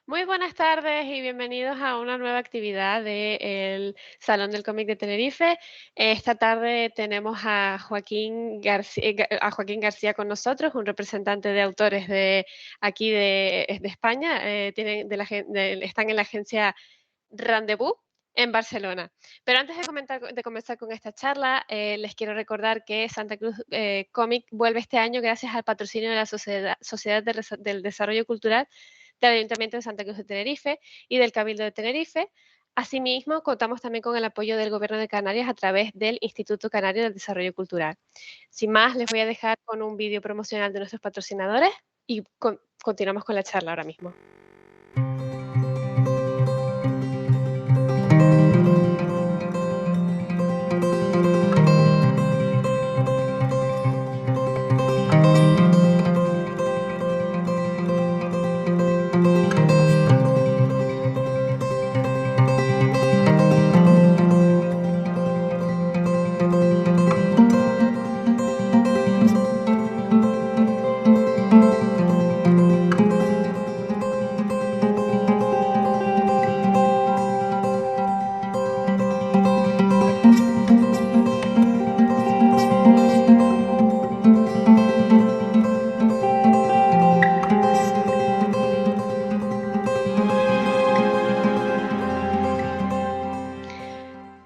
Muy buenas tardes y bienvenidos a una nueva actividad del Salón del Cómic de Tenerife. Esta tarde tenemos a Joaquín García con nosotros, un representante de autores de aquí de España. Están en la agencia Rendezvous en Barcelona. Pero antes de comenzar con esta charla, les quiero recordar que Santa Cruz Cómic vuelve este año gracias al patrocinio de la Sociedad del Desarrollo Cultural del Ayuntamiento de Santa Cruz de Tenerife y del Cabildo de Tenerife. Asimismo, contamos también con el apoyo del Gobierno de Canarias a través del Instituto Canario del Desarrollo Cultural. Sin más, les voy a dejar con un vídeo promocional de nuestros patrocinadores y continuamos con la charla ahora mismo.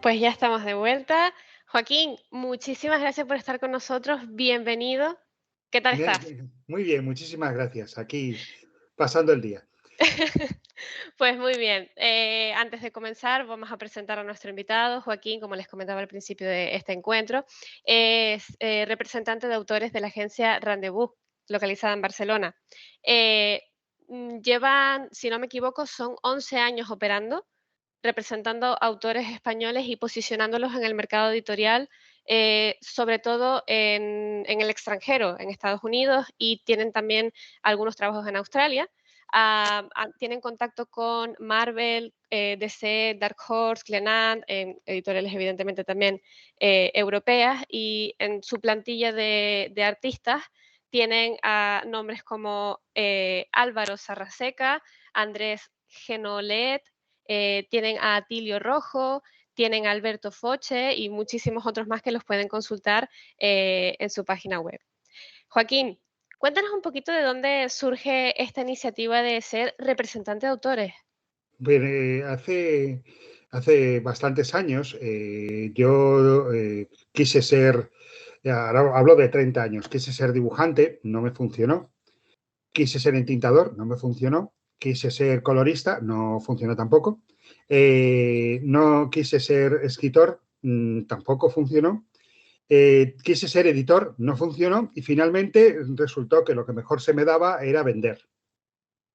Pues ya estamos de vuelta. Joaquín, muchísimas gracias por estar con nosotros. Bienvenido. ¿Qué tal estás? Muy bien, muchísimas gracias. Aquí pasando el día. Pues muy bien. Antes de comenzar, vamos a presentar a nuestro invitado. Joaquín, como les comentaba al principio de este encuentro, es representante de autores de la agencia Rendezvous, localizada en Barcelona. Llevan, si no me equivoco, son 11 años operando, representando autores españoles y posicionándolos en el mercado editorial, sobre todo en el extranjero, en Estados Unidos, y tienen también algunos trabajos en Australia. Tienen contacto con Marvel, DC, Dark Horse, Glenant, editoriales evidentemente también europeas, y en su plantilla de artistas tienen a nombres como Álvaro Sarraseca, Andrés Genolet, tienen a Atilio Rojo, tienen a Alberto Foche y muchísimos otros más que los pueden consultar en su página web. Joaquín, cuéntanos un poquito de dónde surge esta iniciativa de ser representante de autores. Bien, hace bastantes años yo quise ser, ahora hablo de 30 años, quise ser dibujante, no me funcionó. Quise ser entintador, no me funcionó. Quise ser colorista, no funcionó tampoco. No quise ser escritor, tampoco funcionó. Quise ser editor, no funcionó. Y finalmente resultó que lo que mejor se me daba era vender.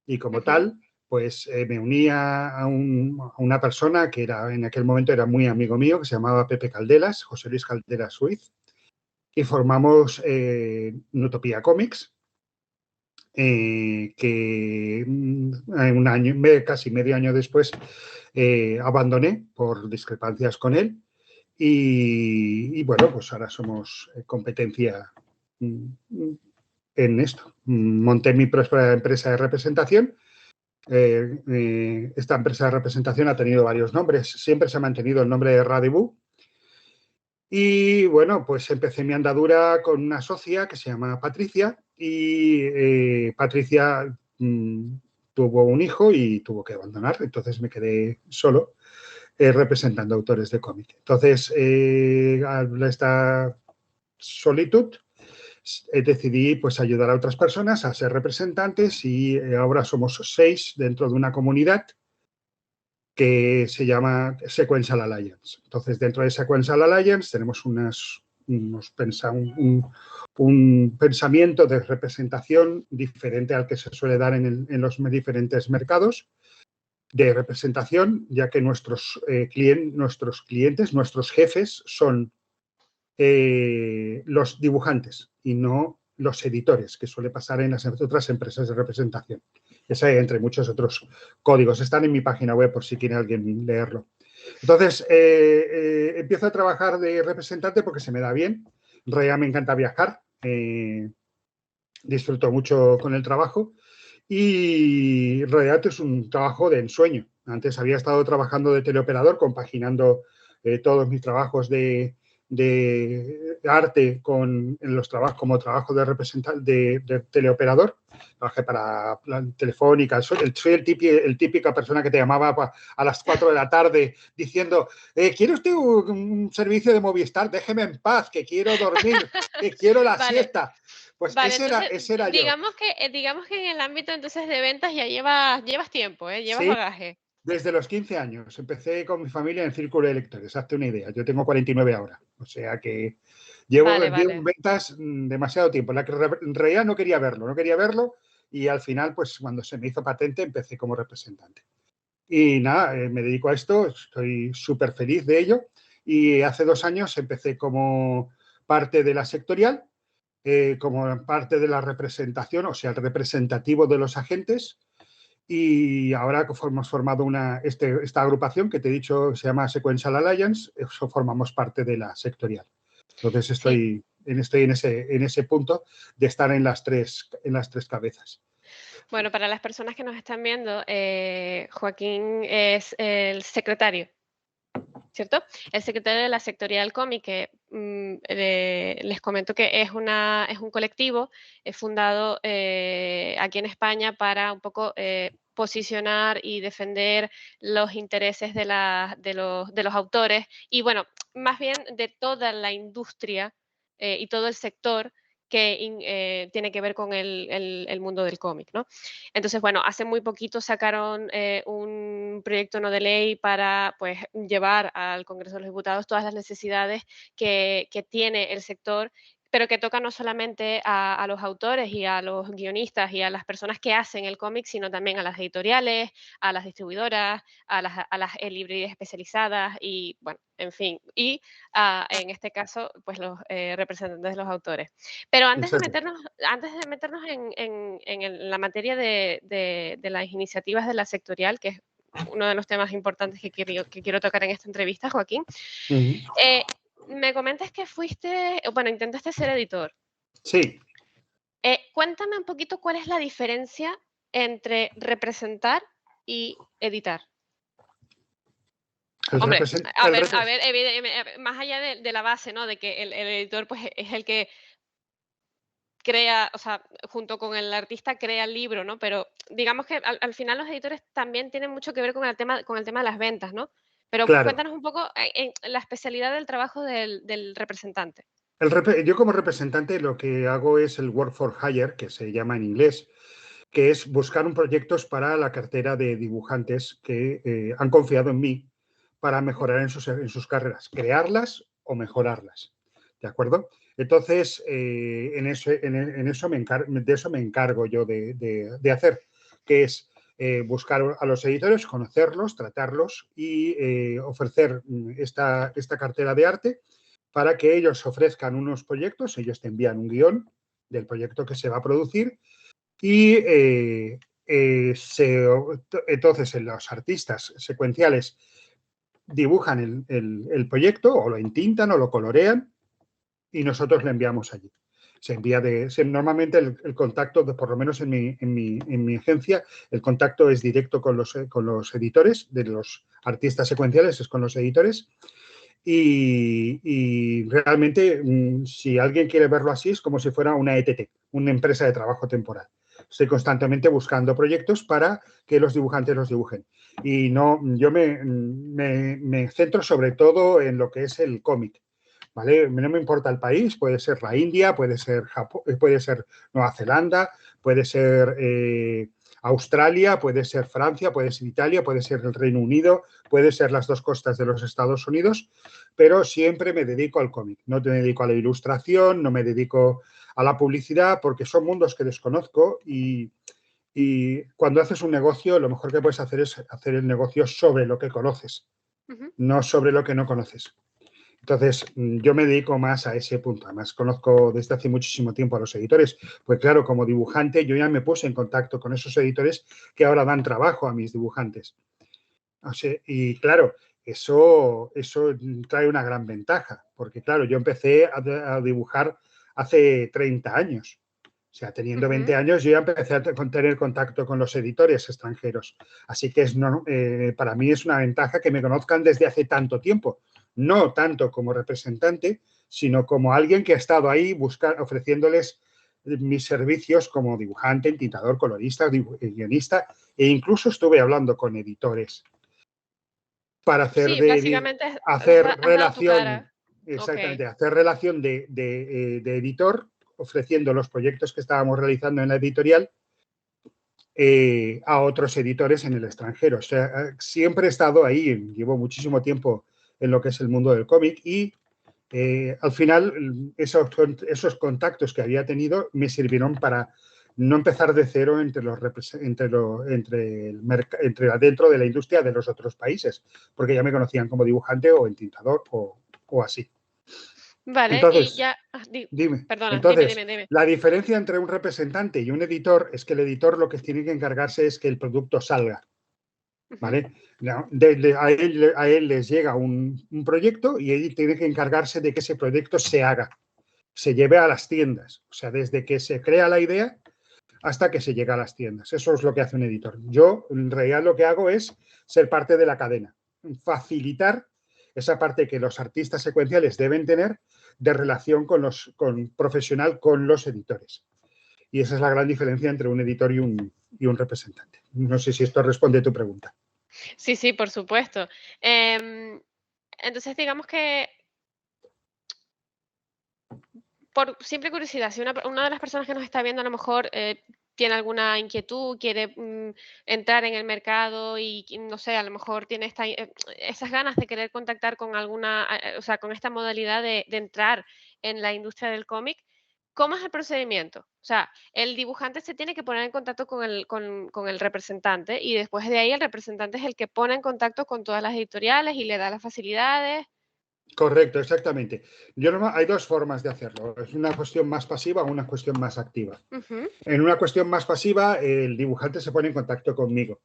Y como Ujú. tal, pues me unía a una persona que era en aquel momento era muy amigo mío, que se llamaba Pepe Caldelas, José Luis Caldelas Suiz, y formamos Nutopía Comics, que un año, casi medio año después, abandoné por discrepancias con él. Y bueno, pues ahora somos competencia en esto. Monté mi propia empresa de representación. Esta empresa de representación ha tenido varios nombres. Siempre se ha mantenido el nombre de Rendezvous. Y bueno, pues empecé mi andadura con una socia que se llama Patricia y Patricia tuvo un hijo y tuvo que abandonar, entonces me quedé solo representando autores de cómic. Entonces, a esta solitud decidí pues ayudar a otras personas a ser representantes y ahora somos 6 dentro de una comunidad que se llama Sequential Alliance. Entonces, dentro de Sequential Alliance tenemos un pensamiento de representación diferente al que se suele dar en los diferentes mercados de representación, ya que nuestros clientes, nuestros jefes son los dibujantes y no los editores, que suele pasar en las otras empresas de representación. Ese, entre muchos otros códigos. Están en mi página web por si quiere alguien leerlo. Entonces, empiezo a trabajar de representante porque se me da bien. En realidad me encanta viajar. Disfruto mucho con el trabajo. y en realidad es un trabajo de ensueño. Antes había estado trabajando de teleoperador, compaginando todos mis trabajos de arte con en los trabajos como trabajo de representante de teleoperador. Trabajé para Telefónica. Soy el típica persona que te llamaba a las 4 de la tarde diciendo, ¿quiere usted un servicio de Movistar? Déjeme en paz, que quiero dormir, que quiero la Vale, siesta. Pues vale, entonces ese era yo. digamos que en el ámbito entonces de ventas ya llevas tiempo, ¿eh? Llevas Sí, bagaje. desde los 15 años. Empecé con mi familia en el círculo de lectores, hazte una idea. Yo tengo 49 ahora, o sea que llevo Vale, en vale. ventas demasiado tiempo. La que en realidad no quería verlo y al final, pues cuando se me hizo patente, empecé como representante. Y nada, me dedico a esto, estoy súper feliz de ello y hace 2 años empecé como parte de la sectorial, como parte de la representación, o sea, el representativo de los agentes. Y ahora que hemos formado esta agrupación que te he dicho se llama Sequential Alliance, eso formamos parte de la sectorial. Entonces Sí. estoy en ese punto de estar en las tres cabezas. Bueno, para las personas que nos están viendo, Joaquín es el secretario, ¿cierto? El secretario de la Sectorial Cómic, que les comento que es un colectivo fundado aquí en España para un poco posicionar y defender los intereses de los autores y, bueno, más bien de toda la industria y todo el sector que tiene que ver con el mundo del cómic, ¿no? Entonces, bueno, hace muy poquito sacaron un proyecto no de ley para pues, llevar al Congreso de los Diputados todas las necesidades que tiene el sector, pero que toca no solamente a los autores y a los guionistas y a las personas que hacen el cómic, sino también a las editoriales, a las distribuidoras, a las librerías especializadas y, bueno, en fin, y en este caso, pues los representantes de los autores. Pero Exacto. antes de meternos la materia de las iniciativas de la sectorial, que es uno de los temas importantes que quiero tocar en esta entrevista, Joaquín, Uh -huh. eh, me comentas que bueno, intentaste ser editor. Sí. Cuéntame un poquito cuál es la diferencia entre representar y editar. El Hombre, represent, el a repres ver, más allá de la base, ¿no? De que el editor pues, es el que crea, o sea, junto con el artista crea el libro, ¿no? Pero digamos que al final los editores también tienen mucho que ver con el tema de las ventas, ¿no? Pero claro. cuéntanos un poco en la especialidad del trabajo del representante. Yo como representante lo que hago es el Work for Hire, que se llama en inglés, que es buscar proyectos para la cartera de dibujantes que han confiado en mí para Ujú. mejorar en sus carreras, crearlas o mejorarlas. ¿De acuerdo? Entonces, en eso de eso me encargo yo de hacer, que es buscar a los editores, conocerlos, tratarlos y ofrecer esta cartera de arte para que ellos ofrezcan unos proyectos, ellos te envían un guión del proyecto que se va a producir y entonces los artistas secuenciales dibujan el proyecto o lo entintan o lo colorean y nosotros le enviamos allí. Se envía normalmente el contacto, por lo menos en mi agencia, el contacto es directo con los editores de los artistas secuenciales, es con los editores. Y realmente, si alguien quiere verlo así, es como si fuera una ETT, una empresa de trabajo temporal. Estoy constantemente buscando proyectos para que los dibujantes los dibujen. Y no, yo me centro sobre todo en lo que es el cómic. ¿Vale? No me importa el país, puede ser la India, puede ser Japón, puede ser Nueva Zelanda, puede ser Australia, puede ser Francia, puede ser Italia, puede ser el Reino Unido, puede ser las dos costas de los Estados Unidos, pero siempre me dedico al cómic. No me dedico a la ilustración, no me dedico a la publicidad, porque son mundos que desconozco y cuando haces un negocio, lo mejor que puedes hacer es hacer el negocio sobre lo que conoces, Ujú. no sobre lo que no conoces. Entonces, yo me dedico más a ese punto. Además, conozco desde hace muchísimo tiempo a los editores. Pues claro, como dibujante, yo ya me puse en contacto con esos editores que ahora dan trabajo a mis dibujantes. O sea, y claro, eso trae una gran ventaja, porque claro, yo empecé a dibujar hace 30 años. O sea, teniendo 20 años, yo ya empecé a tener contacto con los editores extranjeros. Así que para mí es una ventaja que me conozcan desde hace tanto tiempo. No tanto como representante, sino como alguien que ha estado ahí ofreciéndoles mis servicios como dibujante, tintador, colorista, guionista, e incluso estuve hablando con editores para Sí, básicamente hacer has dado tu relación, cara. Ok. exactamente, hacer relación de editor, ofreciendo los proyectos que estábamos realizando en la editorial a otros editores en el extranjero. O sea, siempre he estado ahí, llevo muchísimo tiempo en lo que es el mundo del cómic y al final esos contactos que había tenido me sirvieron para no empezar de cero dentro de la industria de los otros países, porque ya me conocían como dibujante o entintador o así. Vale, y Entonces, ya, dime. perdona, Entonces, dime. la diferencia entre un representante y un editor es que el editor lo que tiene que encargarse es que el producto salga. ¿Vale? A él les llega un proyecto y él tiene que encargarse de que ese proyecto se haga, se lleve a las tiendas. O sea, desde que se crea la idea hasta que se llega a las tiendas. Eso es lo que hace un editor. Yo, en realidad, lo que hago es ser parte de la cadena, facilitar esa parte que los artistas secuenciales deben tener de relación profesional con los editores. Y esa es la gran diferencia entre un editor y un representante. No sé si esto responde a tu pregunta. Sí, por supuesto. Entonces, digamos que, por simple curiosidad, si una de las personas que nos está viendo a lo mejor tiene alguna inquietud, quiere entrar en el mercado y no sé, a lo mejor tiene esas ganas de querer contactar con o sea, con esta modalidad de entrar en la industria del cómic, ¿cómo es el procedimiento? O sea, el dibujante se tiene que poner en contacto con el representante y después de ahí el representante es el que pone en contacto con todas las editoriales y le da las facilidades. Correcto, exactamente. Hay dos formas de hacerlo. Es una cuestión más pasiva o una cuestión más activa. Ujú. En una cuestión más pasiva, el dibujante se pone en contacto conmigo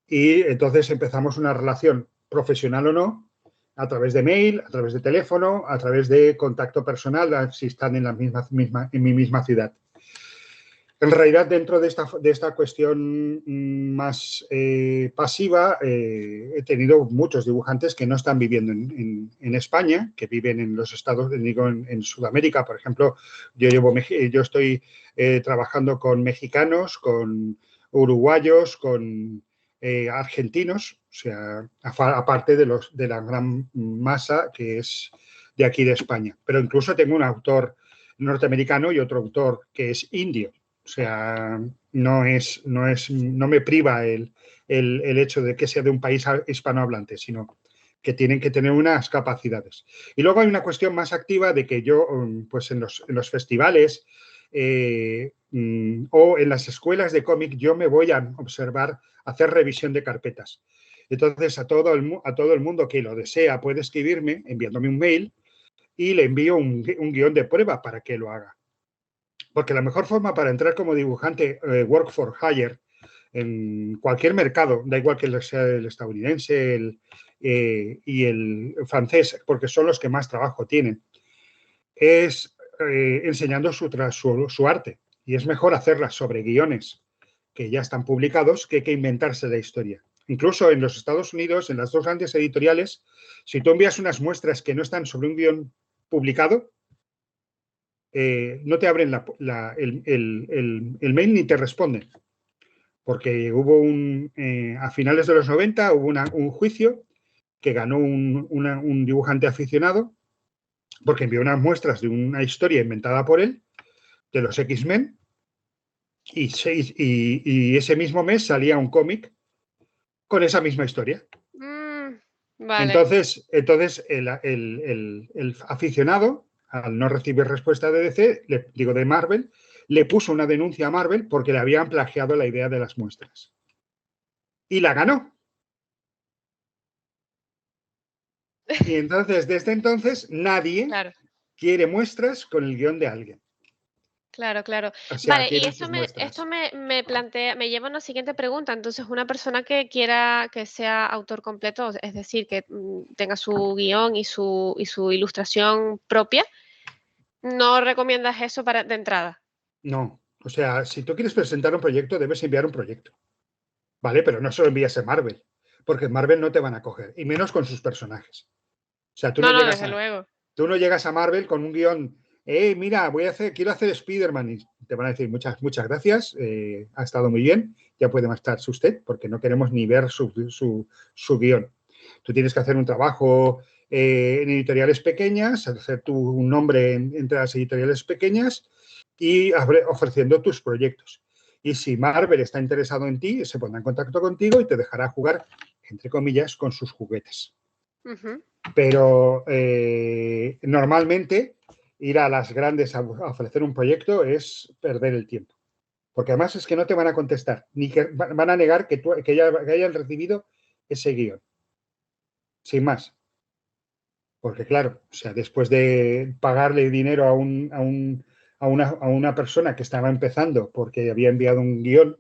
y entonces empezamos una relación profesional o no, a través de mail, a través de teléfono, a través de contacto personal, si están en en mi misma ciudad. En realidad, dentro de esta cuestión más pasiva, he tenido muchos dibujantes que no están viviendo en España, que viven en los digo, en Sudamérica. Por ejemplo, yo estoy trabajando con mexicanos, con uruguayos, con argentinos, o sea, aparte de la gran masa que es de aquí de España. Pero incluso tengo un autor norteamericano y otro autor que es indio. O sea, no me priva el hecho de que sea de un país hispanohablante, sino que tienen que tener unas capacidades. Y luego hay una cuestión más activa de que yo, pues en los festivales o en las escuelas de cómic, yo me voy a observar, hacer revisión de carpetas. Entonces, a todo el mundo que lo desea puede escribirme enviándome un mail y le envío un guión de prueba para que lo haga. Porque la mejor forma para entrar como dibujante work for hire en cualquier mercado, da igual que sea el estadounidense y el francés, porque son los que más trabajo tienen, es enseñando su arte. Y es mejor hacerlas sobre guiones que ya están publicados que inventarse la historia. Incluso en los Estados Unidos, en las dos grandes editoriales, si tú envías unas muestras que no están sobre un guión publicado, no te abren el mail ni te responden. Porque a finales de los 90 hubo un juicio que ganó un dibujante aficionado porque envió unas muestras de una historia inventada por él, de los X-Men, y ese mismo mes salía un cómic con esa misma historia. Vale. Entonces el aficionado, al no recibir respuesta de DC, de Marvel, le puso una denuncia a Marvel porque le habían plagiado la idea de las muestras. Y la ganó. Y entonces, desde entonces, nadie Claro, quiere muestras con el guión de alguien. claro. O sea, Vale, y quieren sus esto muestras. me lleva a una siguiente pregunta. Entonces, una persona que quiera que sea autor completo, es decir, que tenga su guión y su ilustración propia, ¿no recomiendas eso de entrada? No, O sea, si tú quieres presentar un proyecto, debes enviar un proyecto, ¿vale? Pero no se lo envías a Marvel, porque Marvel no te van a coger, y menos con sus personajes. O sea, No, no, desde luego. tú no llegas a Marvel con un guión, mira, quiero hacer Spider-Man, y te van a decir muchas gracias, ha estado muy bien, ya puede marcharse usted, porque no queremos ni ver su guión. Tú tienes que hacer un trabajo en editoriales pequeñas, hacer tu nombre entre las editoriales pequeñas y ofreciendo tus proyectos. Y si Marvel está interesado en ti, se pondrá en contacto contigo y te dejará jugar, entre comillas, con sus juguetes. Pero normalmente ir a las grandes a ofrecer un proyecto es perder el tiempo. Porque además es que no te van a contestar, ni que van a negar que hayan recibido ese guión. Sin más. Porque claro, o sea, después de pagarle dinero a una persona que estaba empezando porque había enviado un guión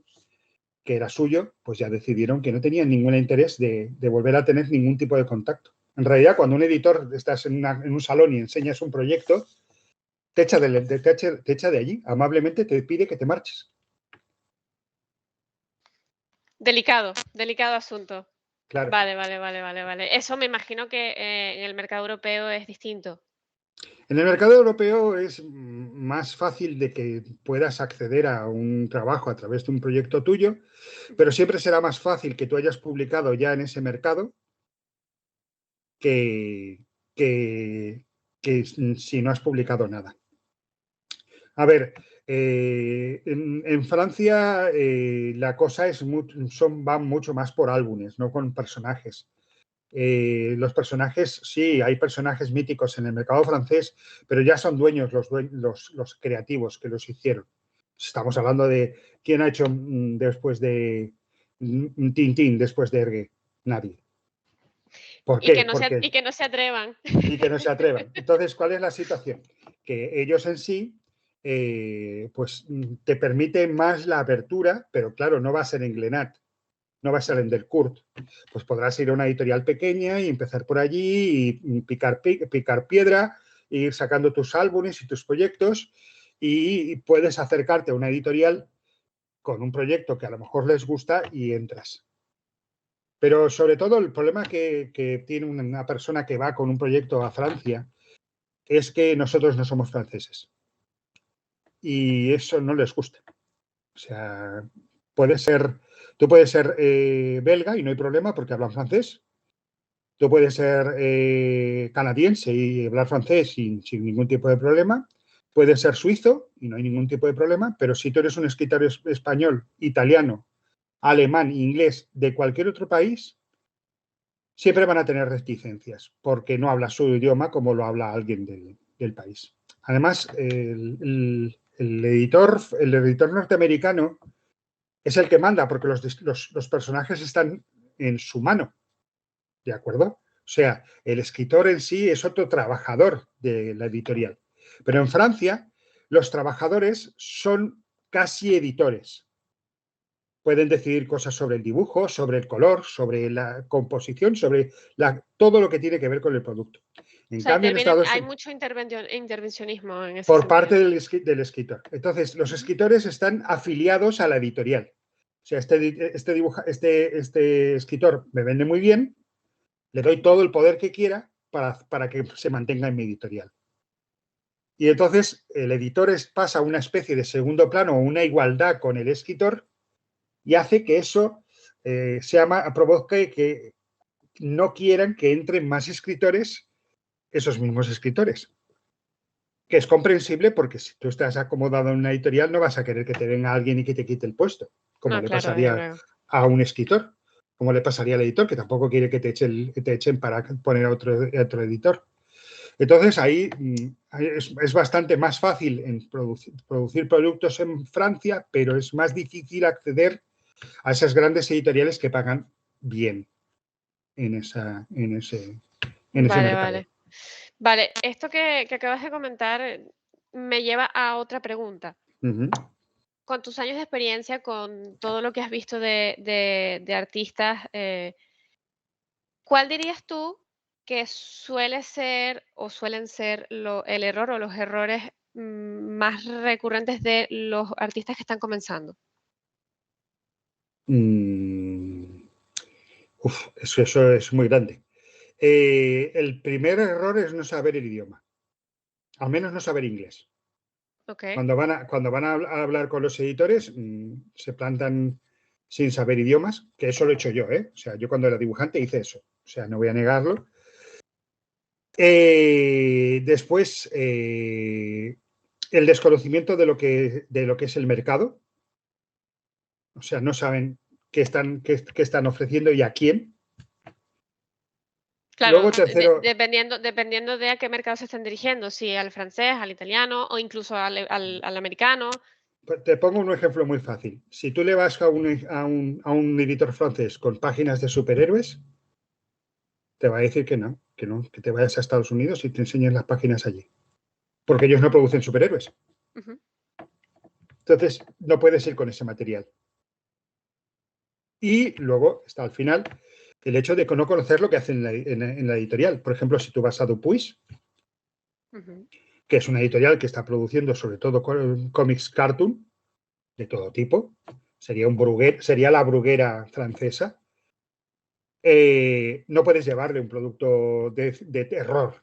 que era suyo, pues ya decidieron que no tenían ningún interés de volver a tener ningún tipo de contacto. En realidad, cuando un editor estás en un salón y enseñas un proyecto, te echa de allí, amablemente te pide que te marches. Delicado asunto. Claro. Vale. Eso me imagino que en el mercado europeo es distinto. En el mercado europeo es más fácil de que puedas acceder a un trabajo a través de un proyecto tuyo, pero siempre será más fácil que tú hayas publicado ya en ese mercado que, que, que si no has publicado nada. A ver, en Francia la cosa va mucho más por álbumes, no con personajes. Los personajes, sí, hay personajes míticos en el mercado francés, pero ya son dueños los creativos que los hicieron. Estamos hablando de quién ha hecho después de Tintín, después de Hergé. Nadie. ¿Por qué? Y que no se atrevan. Y que no se atrevan. Entonces, ¿cuál es la situación? Que ellos en sí, pues te permiten más la apertura, pero claro, no va a ser en Glenat, no va a ser en Delcourt. Pues podrás ir a una editorial pequeña y empezar por allí y picar piedra, e ir sacando tus álbumes y tus proyectos y puedes acercarte a una editorial con un proyecto que a lo mejor les gusta y entras. Pero sobre todo el problema que tiene una persona que va con un proyecto a Francia es que nosotros no somos franceses. Y eso no les gusta. O sea, tú puedes ser belga y no hay problema porque hablan francés. Tú puedes ser canadiense y hablar francés sin ningún tipo de problema. Puedes ser suizo y no hay ningún tipo de problema, pero si tú eres un escritor español, italiano, alemán, inglés, de cualquier otro país, siempre van a tener reticencias porque no habla su idioma como lo habla alguien del país. Además, el editor norteamericano es el que manda porque los personajes están en su mano, ¿de acuerdo? O sea, el escritor en sí es otro trabajador de la editorial. Pero en Francia, los trabajadores son casi editores. Pueden decidir cosas sobre el dibujo, sobre el color, sobre la composición, sobre todo lo que tiene que ver con el producto. O En sea, cambio, en Estados hay Unidos, mucho intervencionismo en ese por parte sentido. del escritor. Entonces, los escritores están afiliados a la editorial. O sea, este escritor me vende muy bien, le doy todo el poder que quiera para que se mantenga en mi editorial. Y entonces el editor pasa a una especie de segundo plano o una igualdad con el escritor y hace que eso provoque que no quieran que entren más escritores, esos mismos escritores. Que es comprensible porque si tú estás acomodado en una editorial no vas a querer que te venga alguien y que te quite el puesto, como No, le claro, desde pasaría luego. a un escritor, como le pasaría al editor, que tampoco quiere que te echen para poner a otro editor. Entonces ahí es bastante más fácil en producir productos en Francia, pero es más difícil acceder a esas grandes editoriales que pagan bien en ese mercado. Vale, esto que acabas de comentar me lleva a otra pregunta. Con tus años de experiencia, con todo lo que has visto de artistas, ¿cuál dirías tú que suele ser o suelen ser el error o los errores más recurrentes de los artistas que están comenzando? Eso es muy grande. El primer error es no saber el idioma, al menos no saber inglés. Okay. Cuando van a hablar con los editores, se plantan sin saber idiomas, que eso lo he hecho yo, ¿eh? O sea, yo cuando era dibujante hice eso, o sea, no voy a negarlo. Después, el desconocimiento de lo que es el mercado, o sea, no saben qué están ofreciendo y a quién. Claro, Luego, tercero, dependiendo de a qué mercado se estén dirigiendo, si al francés, al italiano o incluso al americano. pues, te pongo un ejemplo muy fácil. Si tú le vas a un editor francés con páginas de superhéroes, te va a decir que no, que te vayas a Estados Unidos y te enseñen las páginas allí. Porque ellos no producen superhéroes. Ujú. Entonces, no puedes ir con ese material. Y luego está al final el hecho de no conocer lo que hacen en la editorial. Por ejemplo, si tú vas a Dupuis, Ujú. que es una editorial que está produciendo sobre todo cómics cartoon de todo tipo, sería la Bruguera francesa. No puedes llevarle un producto de terror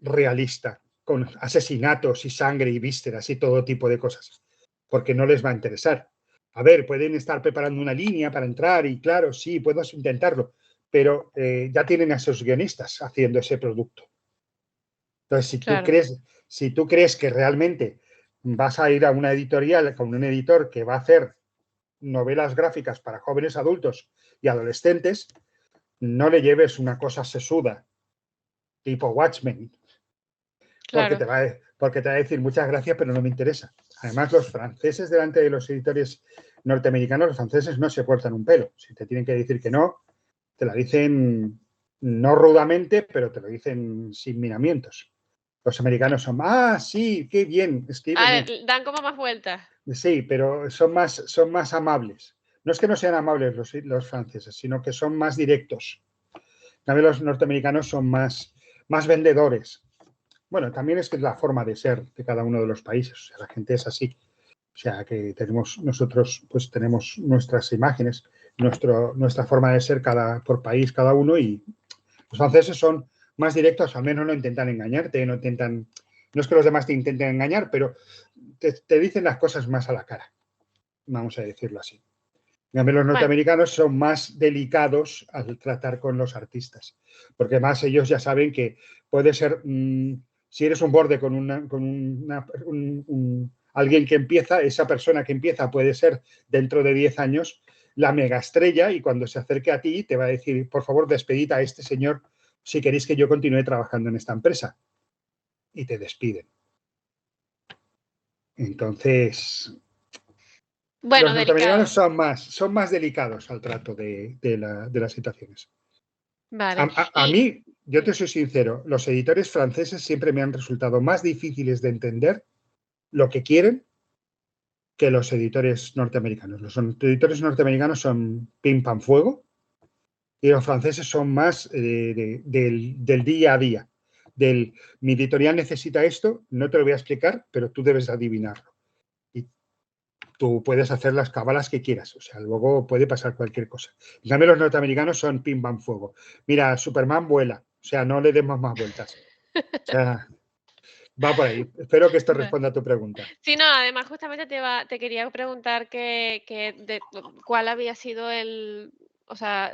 realista, con asesinatos y sangre y vísceras y todo tipo de cosas, porque no les va a interesar. A ver, pueden estar preparando una línea para entrar y claro, sí, puedes intentarlo, pero ya tienen a esos guionistas haciendo ese producto. Entonces, Claro, si tú crees que realmente vas a ir a una editorial con un editor que va a hacer novelas gráficas para jóvenes adultos y adolescentes, no le lleves una cosa sesuda, tipo Watchmen, claro. porque te va a decir muchas gracias, pero no me interesa. Además, los franceses delante de los editores norteamericanos, los franceses no se cortan un pelo. Si te tienen que decir que no, te la dicen no rudamente, pero te lo dicen sin miramientos. Los americanos son, sí, qué bien, escríbeme. Dan como más vueltas. Sí, pero son más amables. No es que no sean amables los franceses, sino que son más directos. También los norteamericanos son más vendedores. Bueno, también es que es la forma de ser de cada uno de los países. O sea, la gente es así. O sea, que nosotros pues tenemos nuestras imágenes, nuestra forma de ser por país cada uno y los franceses son más directos, al menos no intentan engañarte, no es que los demás te intenten engañar, pero te dicen las cosas más a la cara, vamos a decirlo así. En cambio, los Bueno, norteamericanos son más delicados al tratar con los artistas, porque más ellos ya saben que puede ser, si eres un borde alguien que empieza, esa persona que empieza puede ser dentro de 10 años la mega estrella y cuando se acerque a ti te va a decir, por favor, despedid a este señor si queréis que yo continúe trabajando en esta empresa. Y te despiden. Entonces, bueno, los norteamericanos delicado. son más delicados al trato de las situaciones. Vale. A Y mí, yo te soy sincero, los editores franceses siempre me han resultado más difíciles de entender lo que quieren que los editores norteamericanos. Los editores norteamericanos son pim pam fuego y los franceses son más del día a día. Mi editorial necesita esto, no te lo voy a explicar, pero tú debes adivinarlo. Y tú puedes hacer las cábalas que quieras, o sea, luego puede pasar cualquier cosa. En cambio, los norteamericanos son pim pam fuego. Mira, Superman vuela, o sea, no le demos más vueltas. O sea, va por ahí. Espero que esto Va. responda a tu pregunta. Sí, no, además justamente te quería preguntar cuál había sido o sea,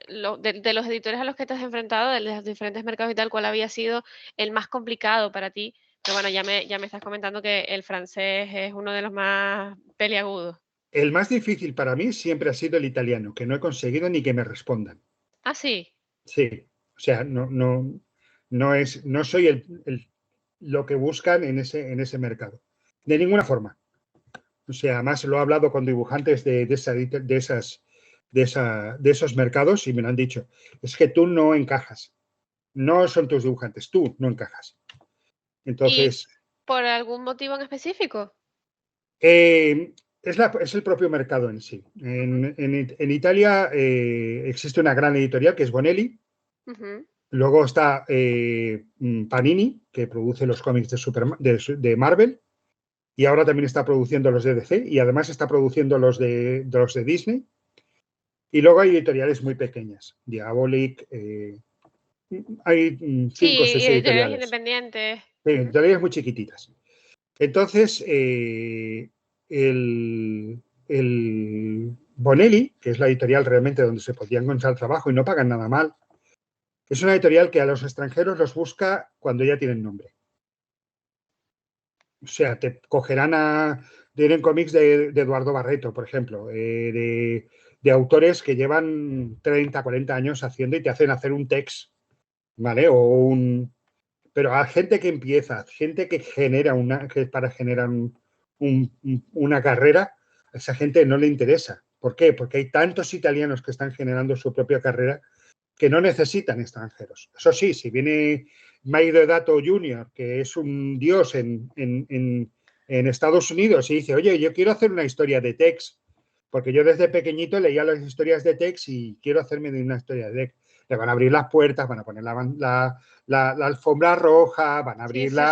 de los editores a los que te has enfrentado, de los diferentes mercados y tal, cuál había sido el más complicado para ti. Pero bueno, ya me estás comentando que el francés es uno de los más peliagudos. El más difícil para mí siempre ha sido el italiano, que no he conseguido ni que me respondan. Ah, sí. Sí, o sea, no soy lo que buscan en ese mercado. De ninguna forma. O sea, además lo he hablado con dibujantes de esos mercados y me lo han dicho. Es que tú no encajas. No son tus dibujantes, tú no encajas. ¿Y Entonces, por algún motivo en específico? es el propio mercado en sí. Ujú, En Italia existe una gran editorial que es Bonelli, ujú. Luego está Panini, que produce los cómics de Marvel, y ahora también está produciendo los de DC, y además está produciendo los de Disney. Y luego hay editoriales muy pequeñas, Diabolic, hay 5 o Sí, 6 editoriales editoriales, independientes. Ujú. editoriales muy chiquititas. Entonces, el Bonelli, que es la editorial realmente donde se podía encontrar trabajo y no pagan nada mal, es una editorial que a los extranjeros los busca cuando ya tienen nombre. O sea, te cogerán tienen cómics de Eduardo Barreto, por ejemplo, de autores que llevan 30, 40 años haciendo y te hacen hacer un text, ¿vale? Pero a gente que empieza, gente que para generar una carrera, a esa gente no le interesa. ¿Por qué? Porque hay tantos italianos que están generando su propia carrera que no necesitan extranjeros. Eso sí, si viene Mike Dato Jr., que es un dios en Estados Unidos, y dice, oye, yo quiero hacer una historia de Tex, porque yo desde pequeñito leía las historias de Tex y quiero hacerme de una historia de Tex. Le van a abrir las puertas, van a poner la alfombra roja, van a Sí, abrir sí, sí.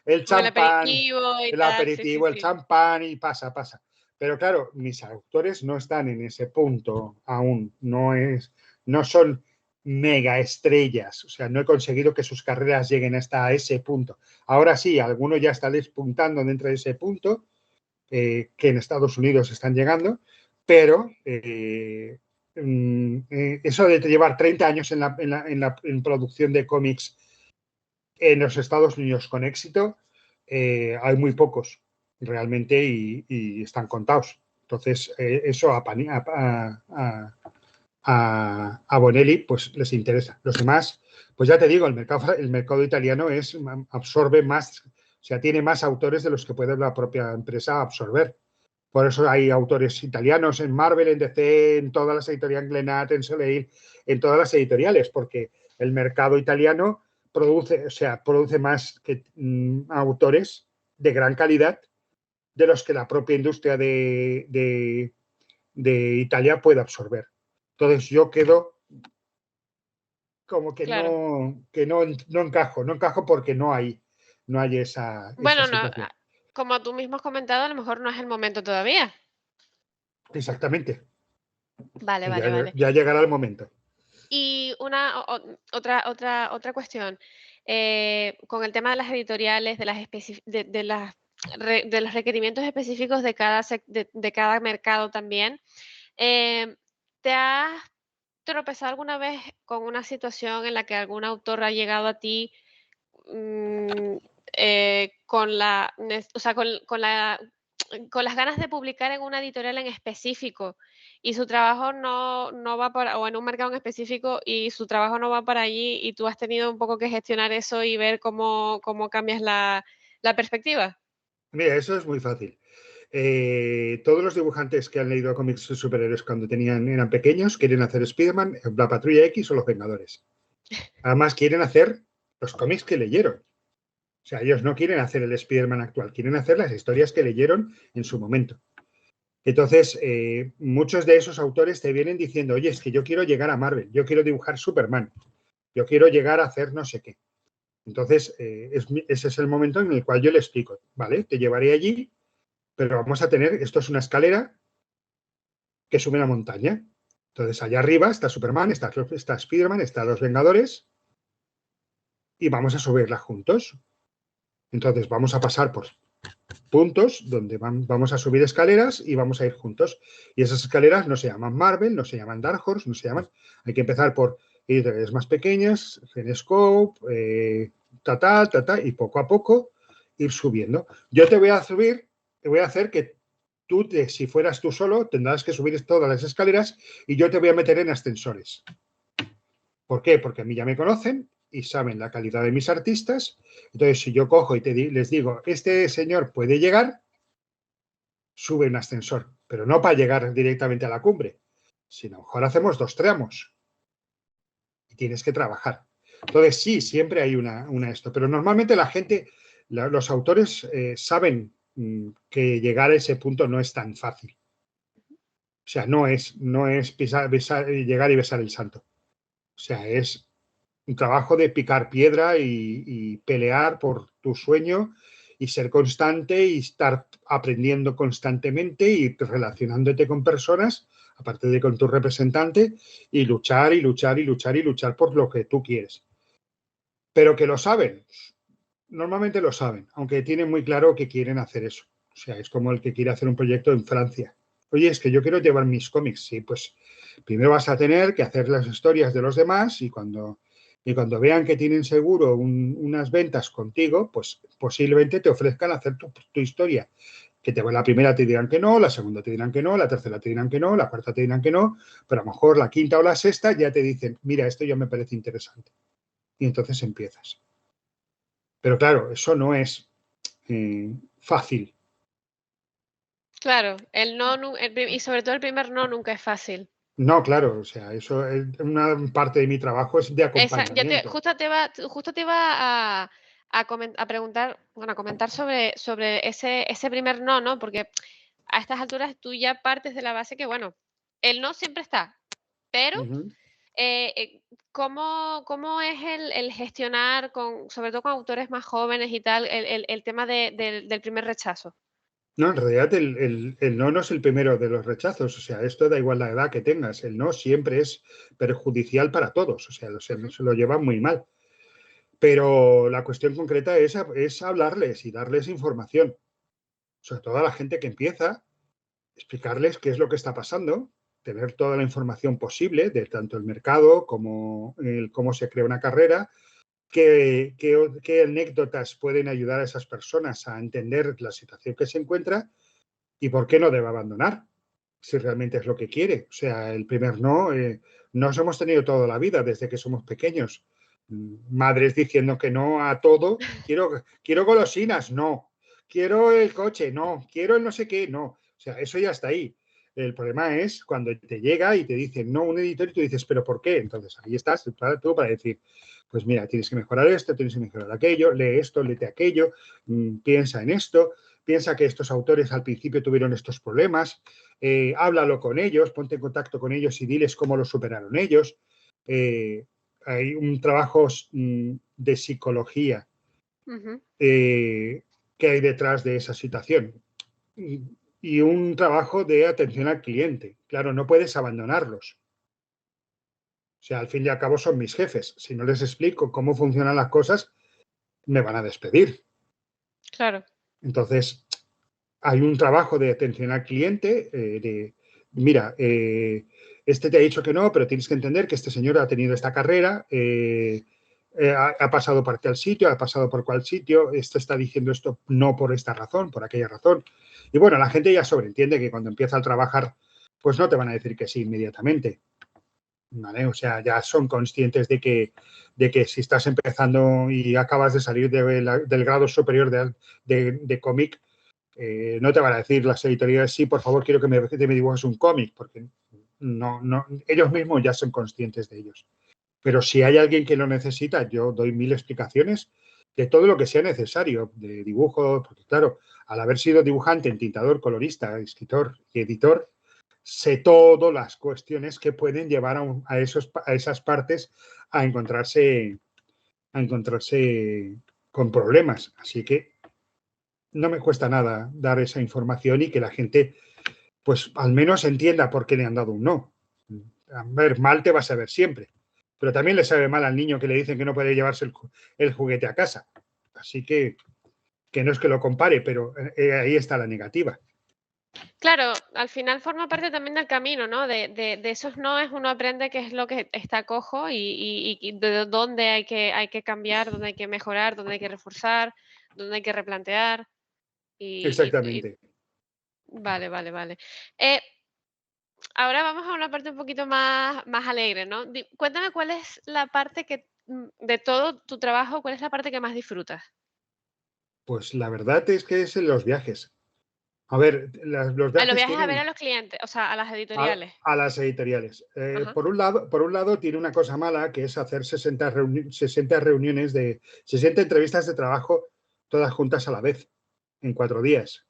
el Como el champán, aperitivo y el tal. Sí, sí, aperitivo, el sí. champán y pasa. Pero claro, mis autores no están en ese punto aún. No son mega estrellas. O sea, no he conseguido que sus carreras lleguen hasta ese punto. Ahora sí, alguno ya está despuntando dentro de ese punto, que en Estados Unidos están llegando, pero eso de llevar 30 años en producción de cómics en los Estados Unidos con éxito, hay muy pocos realmente y están contados. Entonces, eso a Bonelli pues les interesa. Los demás, pues ya te digo, el mercado italiano absorbe más, o sea, tiene más autores de los que puede la propia empresa absorber. Por eso hay autores italianos en Marvel, en DC, en todas las editoriales, Glenat, en Soleil, en todas las editoriales, porque el mercado italiano produce más autores de gran calidad de los que la propia industria de Italia puede absorber. Entonces yo quedo como Claro. no encajo porque no hay esa Bueno, no, situación. como tú mismo has comentado, a lo mejor no es el momento todavía. Exactamente. Vale, Ya, vale, vale. ya llegará el momento. Y otra cuestión, con el tema de las editoriales, de los requerimientos específicos de cada mercado también, ¿te has tropezado alguna vez con una situación en la que algún autor ha llegado a ti mm, o sea, con las ganas de publicar en una editorial en específico y su trabajo no va o en un mercado en específico y su trabajo no va para allí y tú has tenido un poco que gestionar eso y ver cómo cambias la perspectiva? Mira, eso es muy fácil. Todos los dibujantes que han leído cómics de superhéroes cuando eran pequeños quieren hacer Spider-Man, la Patrulla X o los Vengadores. Además, quieren hacer los cómics que leyeron. O sea, ellos no quieren hacer el Spider-Man actual, quieren hacer las historias que leyeron en su momento. Entonces, muchos de esos autores te vienen diciendo, oye, es que yo quiero llegar a Marvel, yo quiero dibujar Superman, yo quiero llegar a hacer no sé qué. Entonces, ese es el momento en el cual yo le explico, ¿vale? Te llevaré allí, pero vamos a tener, esto es una escalera que sube una montaña. Entonces, allá arriba está Superman, está Spider-Man, están los Vengadores y vamos a subirla juntos. Entonces, vamos a pasar por puntos donde vamos a subir escaleras y vamos a ir juntos. Y esas escaleras no se llaman Marvel, no se llaman Dark Horse, no se llaman. Hay que empezar por editoriales más pequeñas, Genescope, y poco a poco ir subiendo. Yo te voy a hacer que si fueras tú solo, tendrás que subir todas las escaleras y yo te voy a meter en ascensores. ¿Por qué? Porque a mí ya me conocen y saben la calidad de mis artistas. Entonces, si yo cojo y les digo, este señor puede llegar, sube un ascensor, pero no para llegar directamente a la cumbre, sino a lo mejor hacemos 2 tramos y tienes que trabajar. Entonces, sí, siempre hay una esto, pero normalmente la gente, los autores saben que llegar a ese punto no es tan fácil. O sea, no es llegar y besar el santo. O sea, es un trabajo de picar piedra y pelear por tu sueño y ser constante y estar aprendiendo constantemente y relacionándote con personas, aparte de con tu representante, y luchar y luchar y luchar y luchar por lo que tú quieres. Pero que lo saben, normalmente lo saben, aunque tienen muy claro que quieren hacer eso. O sea, es como el que quiere hacer un proyecto en Francia. Oye, es que yo quiero llevar mis cómics. Sí, pues primero vas a tener que hacer las historias de los demás y cuando vean que tienen seguro unas ventas contigo, pues posiblemente te ofrezcan hacer tu historia. Que la primera te dirán que no, la segunda te dirán que no, la tercera te dirán que no, la cuarta te dirán que no, pero a lo mejor la quinta o la sexta ya te dicen, mira, esto ya me parece interesante. Y entonces empiezas. Pero claro, eso no es fácil. Claro, el no, y sobre todo el primer no nunca es fácil. No, claro, o sea, eso es una parte de mi trabajo es de acompañamiento. Justo te iba a preguntar, bueno, a comentar sobre ese primer no, ¿no? Porque a estas alturas tú ya partes de la base que, bueno, el no siempre está, pero Ujú. eh, eh, ¿cómo es el gestionar, sobre todo con autores más jóvenes y tal, el tema del primer rechazo? No, en realidad el no es el primero de los rechazos, o sea, esto da igual la edad que tengas, el no siempre es perjudicial para todos, o sea, Ujú. se lo llevan muy mal. Pero la cuestión concreta es hablarles y darles información, sobre todo a la gente que empieza, explicarles qué es lo que está pasando, tener toda la información posible de tanto el mercado como cómo se crea una carrera, qué anécdotas pueden ayudar a esas personas a entender la situación que se encuentra y por qué no debe abandonar, si realmente es lo que quiere. O sea, el primer no, nos hemos tenido toda la vida desde que somos pequeños. Madres diciendo que no a todo. Quiero golosinas, no. Quiero el coche, no. Quiero el no sé qué, no. O sea, eso ya está ahí. El problema es cuando te llega y te dicen no un editor y tú dices, ¿pero por qué? Entonces ahí estás tú para decir, pues mira, tienes que mejorar esto, tienes que mejorar aquello, lee esto, léete aquello, piensa en esto, piensa que estos autores al principio tuvieron estos problemas, háblalo con ellos, ponte en contacto con ellos y diles cómo lo superaron ellos. Eh, Hay un trabajo de psicología Ujú. que hay detrás de esa situación y un trabajo de atención al cliente. Claro, no puedes abandonarlos. O sea, al fin y al cabo son mis jefes. Si no les explico cómo funcionan las cosas, me van a despedir. Claro. Entonces, hay un trabajo de atención al cliente, mira, este te ha dicho que no, pero tienes que entender que este señor ha tenido esta carrera, ha pasado por tal sitio, ha pasado por cual sitio, esto está diciendo esto no por esta razón, por aquella razón. Y bueno, la gente ya sobreentiende que cuando empieza a trabajar, pues no te van a decir que sí inmediatamente. ¿Vale? O sea, ya son conscientes de que si estás empezando y acabas de salir del grado superior de cómic, no te van a decir las editoriales, sí, por favor, quiero que me dibujes un cómic, porque no, ellos mismos ya son conscientes de ellos. Pero si hay alguien que lo necesita, yo doy 1000 explicaciones de todo lo que sea necesario, de dibujo, porque claro, al haber sido dibujante, entintador, colorista, escritor y editor, sé todas las cuestiones que pueden llevar a esas partes a encontrarse con problemas. Así que no me cuesta nada dar esa información y que la gente, pues al menos entienda por qué le han dado un no. A ver, mal te vas a ver siempre. Pero también le sabe mal al niño que le dicen que no puede llevarse el juguete a casa. Así que no es que lo compare, pero ahí está la negativa. Claro, al final forma parte también del camino, ¿no? De esos noes uno aprende qué es lo que está cojo y de dónde hay que cambiar, dónde hay que mejorar, dónde hay que reforzar, dónde hay que replantear. Y Exactamente. vale, vale, vale. Eh, Ahora vamos a una parte un poquito más alegre, ¿no? Cuéntame cuál es la parte de todo tu trabajo, cuál es la parte que más disfrutas. Pues la verdad es que es en los viajes. A ver, los A los viajes viajes a ver a tienen los clientes, o sea, a las editoriales. a las editoriales. Ajá. Por un lado, tiene una cosa mala que es hacer 60 reuniones 60 entrevistas de trabajo todas juntas a la vez, en 4 días.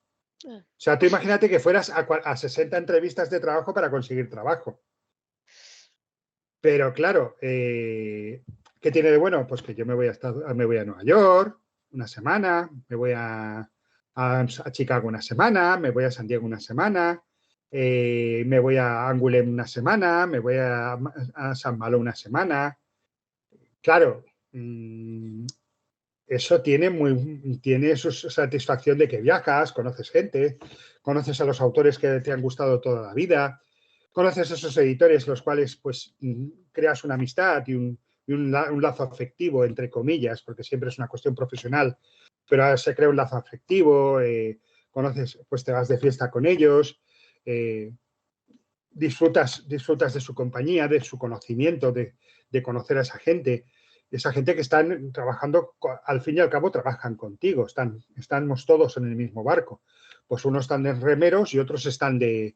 Ah. O sea, tú imagínate que fueras a 60 entrevistas de trabajo para conseguir trabajo. Pero claro, ¿Qué tiene de bueno? Pues que yo me voy me voy a Nueva York una semana, me voy a Chicago una semana, me voy a San Diego una semana, me voy a Angoulême una semana, me voy a San Malo una semana. Claro, eso tiene su satisfacción de que viajas, conoces gente, conoces a los autores que te han gustado toda la vida, conoces a esos editores los cuales pues creas una amistad un lazo afectivo, entre comillas, porque siempre es una cuestión profesional, pero se crea un lazo afectivo, conoces, pues te vas de fiesta con ellos, eh, disfrutas de su compañía, de su conocimiento, de conocer a esa gente que están trabajando, al fin y al cabo trabajan contigo, estamos todos en el mismo barco. Pues unos están de remeros y otros están en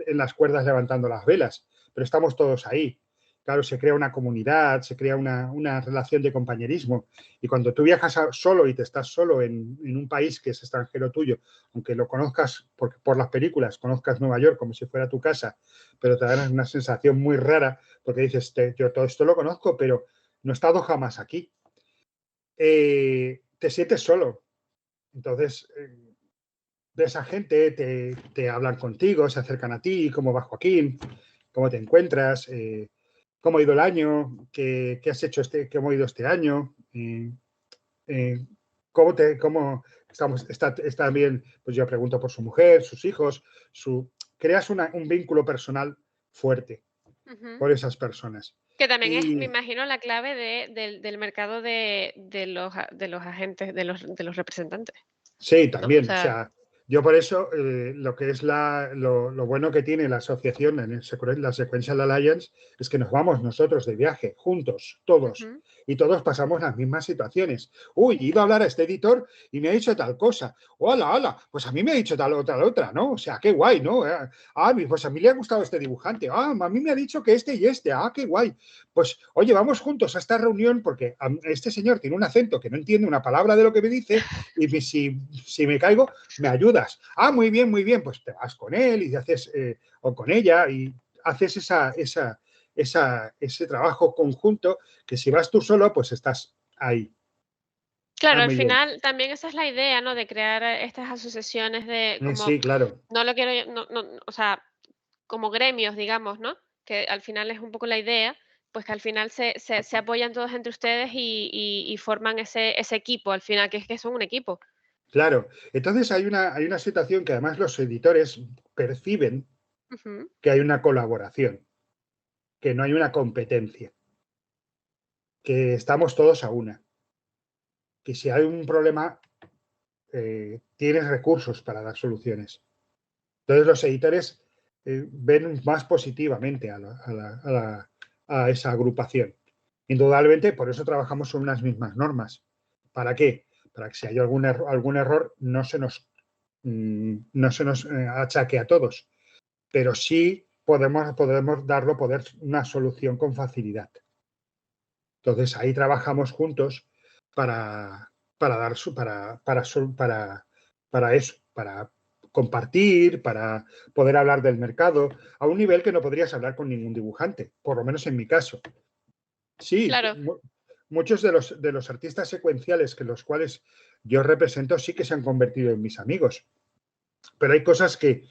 las cuerdas levantando las velas, pero estamos todos ahí. Claro, se crea una comunidad, se crea una relación de compañerismo. Y cuando tú viajas solo y te estás solo en un país que es extranjero tuyo, aunque lo conozcas por las películas, conozcas Nueva York como si fuera tu casa, pero te dan una sensación muy rara porque dices, yo todo esto lo conozco, pero no he estado jamás aquí. Te sientes solo. Entonces, de esa gente te hablan contigo, se acercan a ti, ¿cómo va Joaquín? ¿Cómo te encuentras? ¿Cómo ha ido el año? ¿Qué has hecho cómo ha ido este año? Eh, ¿Cómo está bien? Pues yo pregunto por su mujer, sus hijos, creas un vínculo personal fuerte Ujú. por esas personas. Que también es, me Y imagino, la clave del mercado de los agentes, de los representantes, sí, ¿no? O también. O sea, sea, yo por eso lo que es lo bueno que tiene la asociación en la Sequential Alliance es que nos vamos nosotros de viaje juntos, todos. ujú. Y todos pasamos las mismas situaciones. Uy, he ido a hablar a este editor y me ha dicho tal cosa. Hola, hola, pues a mí me ha dicho tal otra, ¿no? O sea, qué guay, ¿no? Pues a mí le ha gustado este dibujante. A mí me ha dicho que este y este. Qué guay. Pues, oye, vamos juntos a esta reunión porque este señor tiene un acento que no entiende una palabra de lo que me dice y si me caigo, me ayudas. Muy bien, pues te vas con él y haces, o con ella, y haces ese trabajo conjunto que si vas tú solo, pues estás ahí. Claro, al Muy bien. final también esa es la idea, ¿no? De crear estas asociaciones de como, Sí, claro, no lo quiero, o sea, como gremios, digamos, ¿no? Que al final es un poco la idea, pues que al final se apoyan todos entre ustedes y forman ese equipo, al final, que es que son un equipo. claro. Entonces hay una situación que además los editores perciben Ujú. que hay una colaboración, que no hay una competencia, que estamos todos a una, que si hay un problema, tienes recursos para dar soluciones. Entonces los editores ven más positivamente a esa agrupación. Indudablemente, por eso trabajamos con unas mismas normas. ¿Para qué? Para que si hay algún error no se nos achaque a todos, pero sí podemos poder una solución con facilidad. Entonces ahí trabajamos juntos para, para dar para eso, para compartir, para poder hablar del mercado a un nivel que no podrías hablar con ningún dibujante, por lo menos en mi caso. Sí, Claro, muchos de los artistas secuenciales que los cuales yo represento sí que se han convertido en mis amigos, pero hay cosas que,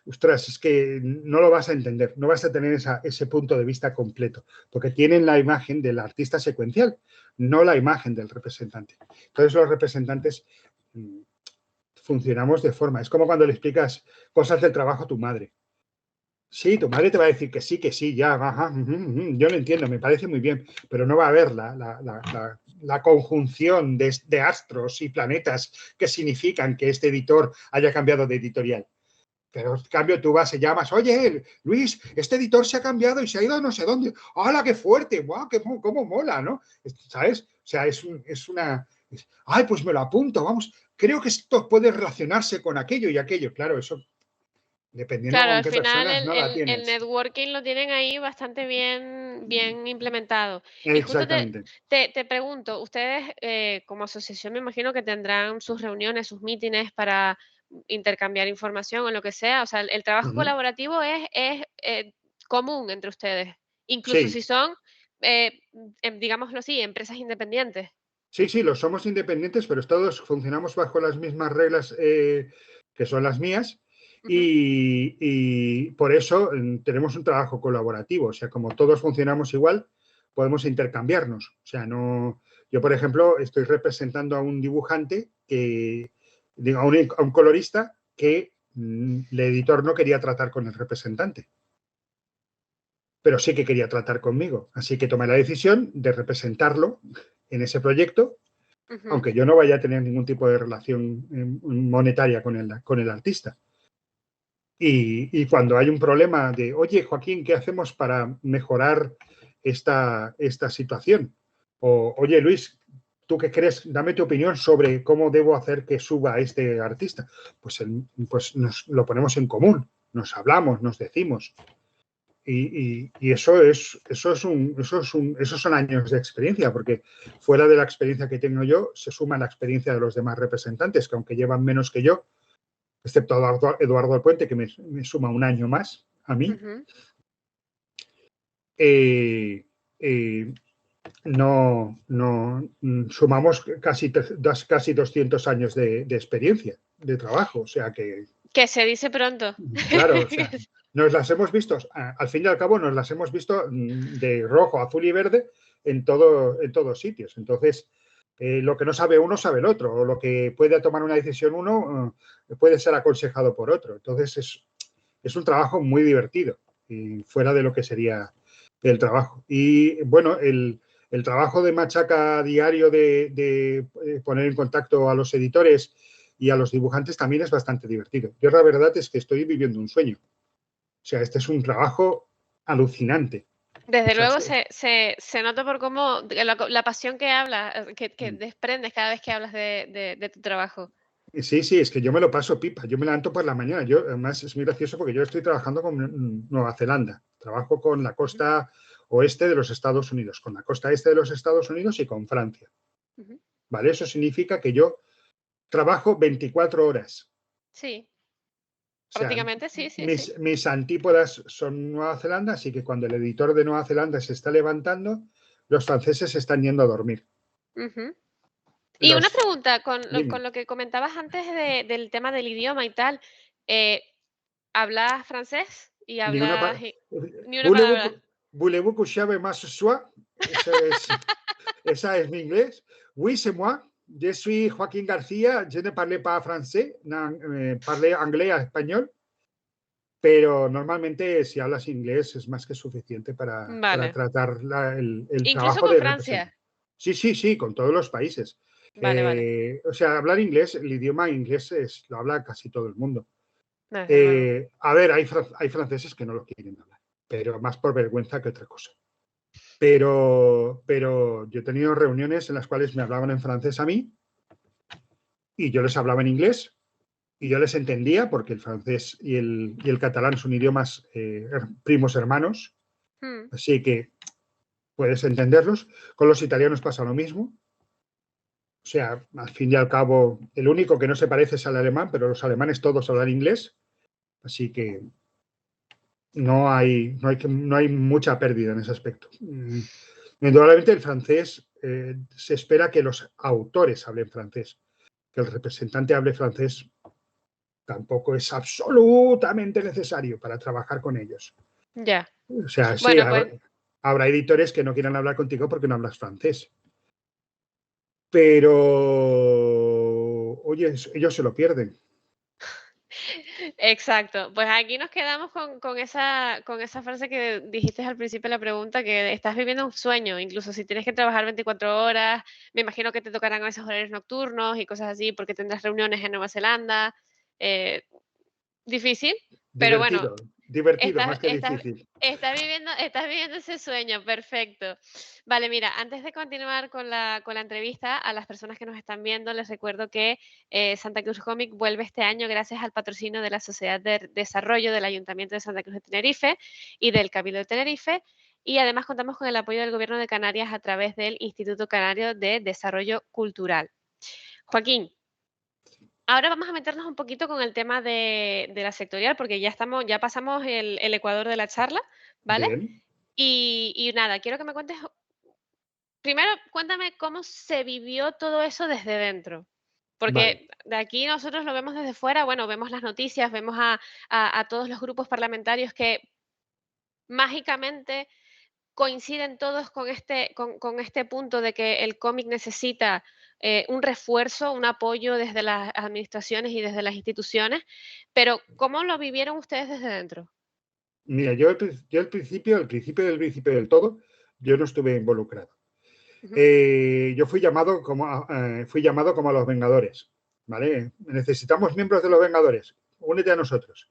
ostras, es que no lo vas a entender, no vas a tener ese punto de vista completo, porque tienen la imagen del artista secuencial, no la imagen del representante. Entonces los representantes funcionamos de forma, es como cuando le explicas cosas del trabajo a tu madre. Sí, tu madre te va a decir que sí, ya, ajá, yo lo entiendo, me parece muy bien, pero no va a haber la conjunción de astros y planetas que significan que este editor haya cambiado de editorial. Pero en cambio tú vas y llamas, oye, Luis, este editor se ha cambiado y se ha ido a no sé dónde. ¡Hala, qué fuerte! ¡Guau, cómo mola! ¿No? ¿Sabes? O sea, ay, pues me lo apunto, vamos. Creo que esto puede relacionarse con aquello y aquello. Claro, eso, dependiendo claro, con al qué final personas, no la el tienes. networking lo tienen ahí bastante bien implementado. Y justo Exactamente. te pregunto, ustedes como asociación me imagino que tendrán sus reuniones, sus mítines para intercambiar información o lo que sea. O sea, el trabajo Ujú. colaborativo es común entre ustedes, incluso Sí, si son digámoslo así, empresas independientes. Sí, sí, los somos independientes, pero todos funcionamos bajo las mismas reglas que son las mías Ujú, y por eso tenemos un trabajo colaborativo. O sea, como todos funcionamos igual, podemos intercambiarnos. O sea, no. Yo, por ejemplo, estoy representando a un dibujante que, digo, a un colorista que el editor no quería tratar con el representante, pero sí que quería tratar conmigo. Así que tomé la decisión de representarlo en ese proyecto, ujú. aunque yo no vaya a tener ningún tipo de relación monetaria con el artista. Y cuando hay un problema de, oye, Joaquín, ¿qué hacemos para mejorar esta situación? O, oye, Luis, ¿tú qué crees? Dame tu opinión sobre cómo debo hacer que suba a este artista. Pues nos lo ponemos en común, nos hablamos, nos decimos. Y esos son años de experiencia, porque fuera de la experiencia que tengo yo, se suma la experiencia de los demás representantes, que aunque llevan menos que yo, excepto Eduardo del Puente, que me suma un año más a mí, Ujú. eh, eh, sumamos casi 200 años de experiencia, de trabajo. O sea que, Que se dice pronto. claro, o sea, nos las hemos visto, al fin y al cabo, nos las hemos visto de rojo, azul y verde en todos sitios. Entonces, lo que no sabe uno, sabe el otro, o lo que puede tomar una decisión uno, puede ser aconsejado por otro. Entonces, es un trabajo muy divertido, y fuera de lo que sería el trabajo. Y bueno, el trabajo de machaca diario de poner en contacto a los editores y a los dibujantes también es bastante divertido. Yo la verdad es que estoy viviendo un sueño. O sea, este es un trabajo alucinante. O Desde sea, luego se nota por cómo la pasión que hablas, que desprendes cada vez que hablas de tu trabajo. sí, sí, es que yo me lo paso pipa. Yo me levanto por la mañana. Yo, además, es muy gracioso porque yo estoy trabajando con Nueva Zelanda. Trabajo con la Ujú, costa oeste de los Estados Unidos, con la costa este de los Estados Unidos y con Francia. ujú. ¿Vale? Eso significa que yo trabajo 24 horas. Sí, O sea, prácticamente sí, sí, sí. mis antípodas son Nueva Zelanda, así que cuando el editor de Nueva Zelanda se está levantando, los franceses se están yendo a dormir. Ujú. Y una Los, pregunta, con dime, lo que comentabas antes del tema del idioma y tal, eh, ¿hablas francés y ni una hablas ni una Voulez-vous palabra? voulez-vous que j'aille más ce soir? Esa es mi inglés. Oui, c'est moi. Je suis Joaquín García. Je ne parle pas français. Parle anglais a español. Pero normalmente si hablas inglés es más que suficiente para Vale. tratar el Incluso trabajo con de representar. Francia. Sí, sí, sí, con todos los países. Vale, vale. O sea, hablar inglés, el idioma inglés lo habla casi todo el mundo. Desde luego. A ver, hay franceses que no lo quieren hablar, pero más por vergüenza que otra cosa. Pero yo he tenido reuniones en las cuales me hablaban en francés a mí y yo les hablaba en inglés y yo les entendía porque el francés y el catalán son idiomas primos hermanos, Mm, así que puedes entenderlos. Con los italianos pasa lo mismo. O sea, al fin y al cabo, el único que no se parece es al alemán, pero los alemanes todos hablan inglés, así que no hay mucha pérdida en ese aspecto. Indudablemente el francés, se espera que los autores hablen francés, que el representante hable francés tampoco es absolutamente necesario para trabajar con ellos. ya. O sea, sí, Bueno, pues habrá editores que no quieran hablar contigo porque no hablas francés, pero, oye, ellos se lo pierden. exacto. Pues aquí nos quedamos con esa frase que dijiste al principio de la pregunta, que estás viviendo un sueño, incluso si tienes que trabajar 24 horas, me imagino que te tocarán a veces horarios nocturnos y cosas así, porque tendrás reuniones en Nueva Zelanda. eh, Difícil, pero bueno, Divertido, divertido, estás más que estás difícil. estás viviendo ese sueño, perfecto. Vale, mira, antes de continuar con la entrevista, a las personas que nos están viendo, les recuerdo que, Santa Cruz Comic vuelve este año gracias al patrocinio de la Sociedad de Desarrollo del Ayuntamiento de Santa Cruz de Tenerife y del Cabildo de Tenerife, y además contamos con el apoyo del Gobierno de Canarias a través del Instituto Canario de Desarrollo Cultural. Joaquín, ahora vamos a meternos un poquito con el tema de la sectorial, porque ya pasamos el ecuador de la charla, ¿vale? Bien. Y nada, quiero que me cuentes, primero cuéntame cómo se vivió todo eso desde dentro. Vale. Porque de aquí nosotros lo vemos desde fuera, bueno, vemos las noticias, vemos a todos los grupos parlamentarios que mágicamente coinciden todos con este punto de que el cómic necesita un refuerzo, un apoyo desde las administraciones y desde las instituciones, pero ¿cómo lo vivieron ustedes desde dentro? Mira, yo al principio del todo, yo no estuve involucrado. Ujú, Yo fui llamado como a los Vengadores, ¿vale? Necesitamos miembros de los Vengadores, únete a nosotros.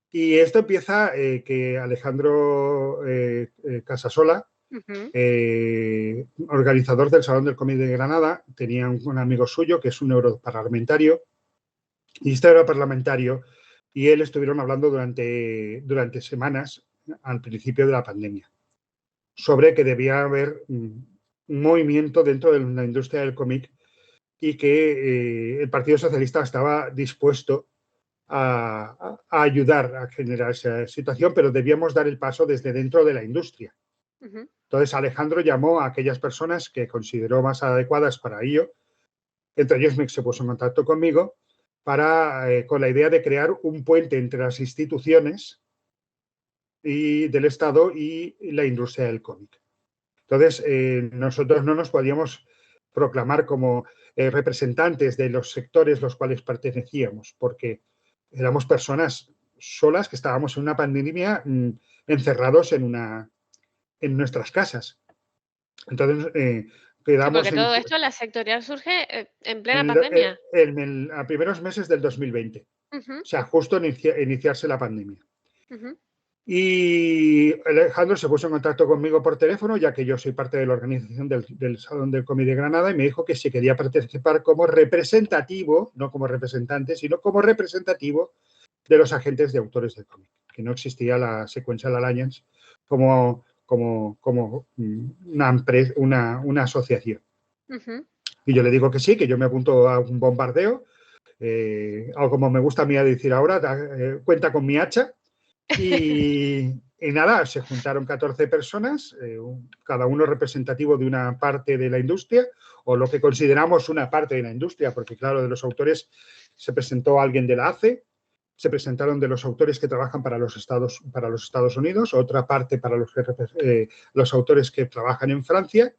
Y esto empieza que Alejandro Casasola, ujú, organizador del Salón del Cómic de Granada, tenía un amigo suyo que es un europarlamentario, y este europarlamentario y él estuvieron hablando durante semanas al principio de la pandemia sobre que debía haber un movimiento dentro de la industria del cómic y que el Partido Socialista estaba dispuesto a ayudar a generar esa situación, pero debíamos dar el paso desde dentro de la industria. ujú. Entonces Alejandro llamó a aquellas personas que consideró más adecuadas para ello, entre ellos se puso en contacto conmigo con la idea de crear un puente entre las instituciones del Estado y la industria del cómic. Entonces, nosotros no nos podíamos proclamar como representantes de los sectores los cuales pertenecíamos, porque éramos personas solas que estábamos en una pandemia encerrados en nuestras casas. Entonces, Sí, porque quedamos todo esto, la sectorial surge en plena en, pandemia. a primeros meses del 2020, Ujú, o sea, justo iniciarse la pandemia. ujú, Y Alejandro se puso en contacto conmigo por teléfono, ya que yo soy parte de la organización del Salón del Cómic de Granada, y me dijo que si quería participar como representativo, no como representante, sino como representativo de los agentes de autores de cómic, que no existía la Sequential Alliance como una asociación. ujú. Y yo le digo que sí, que yo me apunto a un bombardeo, o como me gusta a mí decir ahora, cuenta con mi hacha. Y nada, se juntaron 14 personas, cada uno representativo de una parte de la industria, o lo que consideramos una parte de la industria, porque claro, de los autores se presentó alguien de la ACE, se presentaron de los autores que trabajan para los Estados Unidos, otra parte para los autores que trabajan en Francia.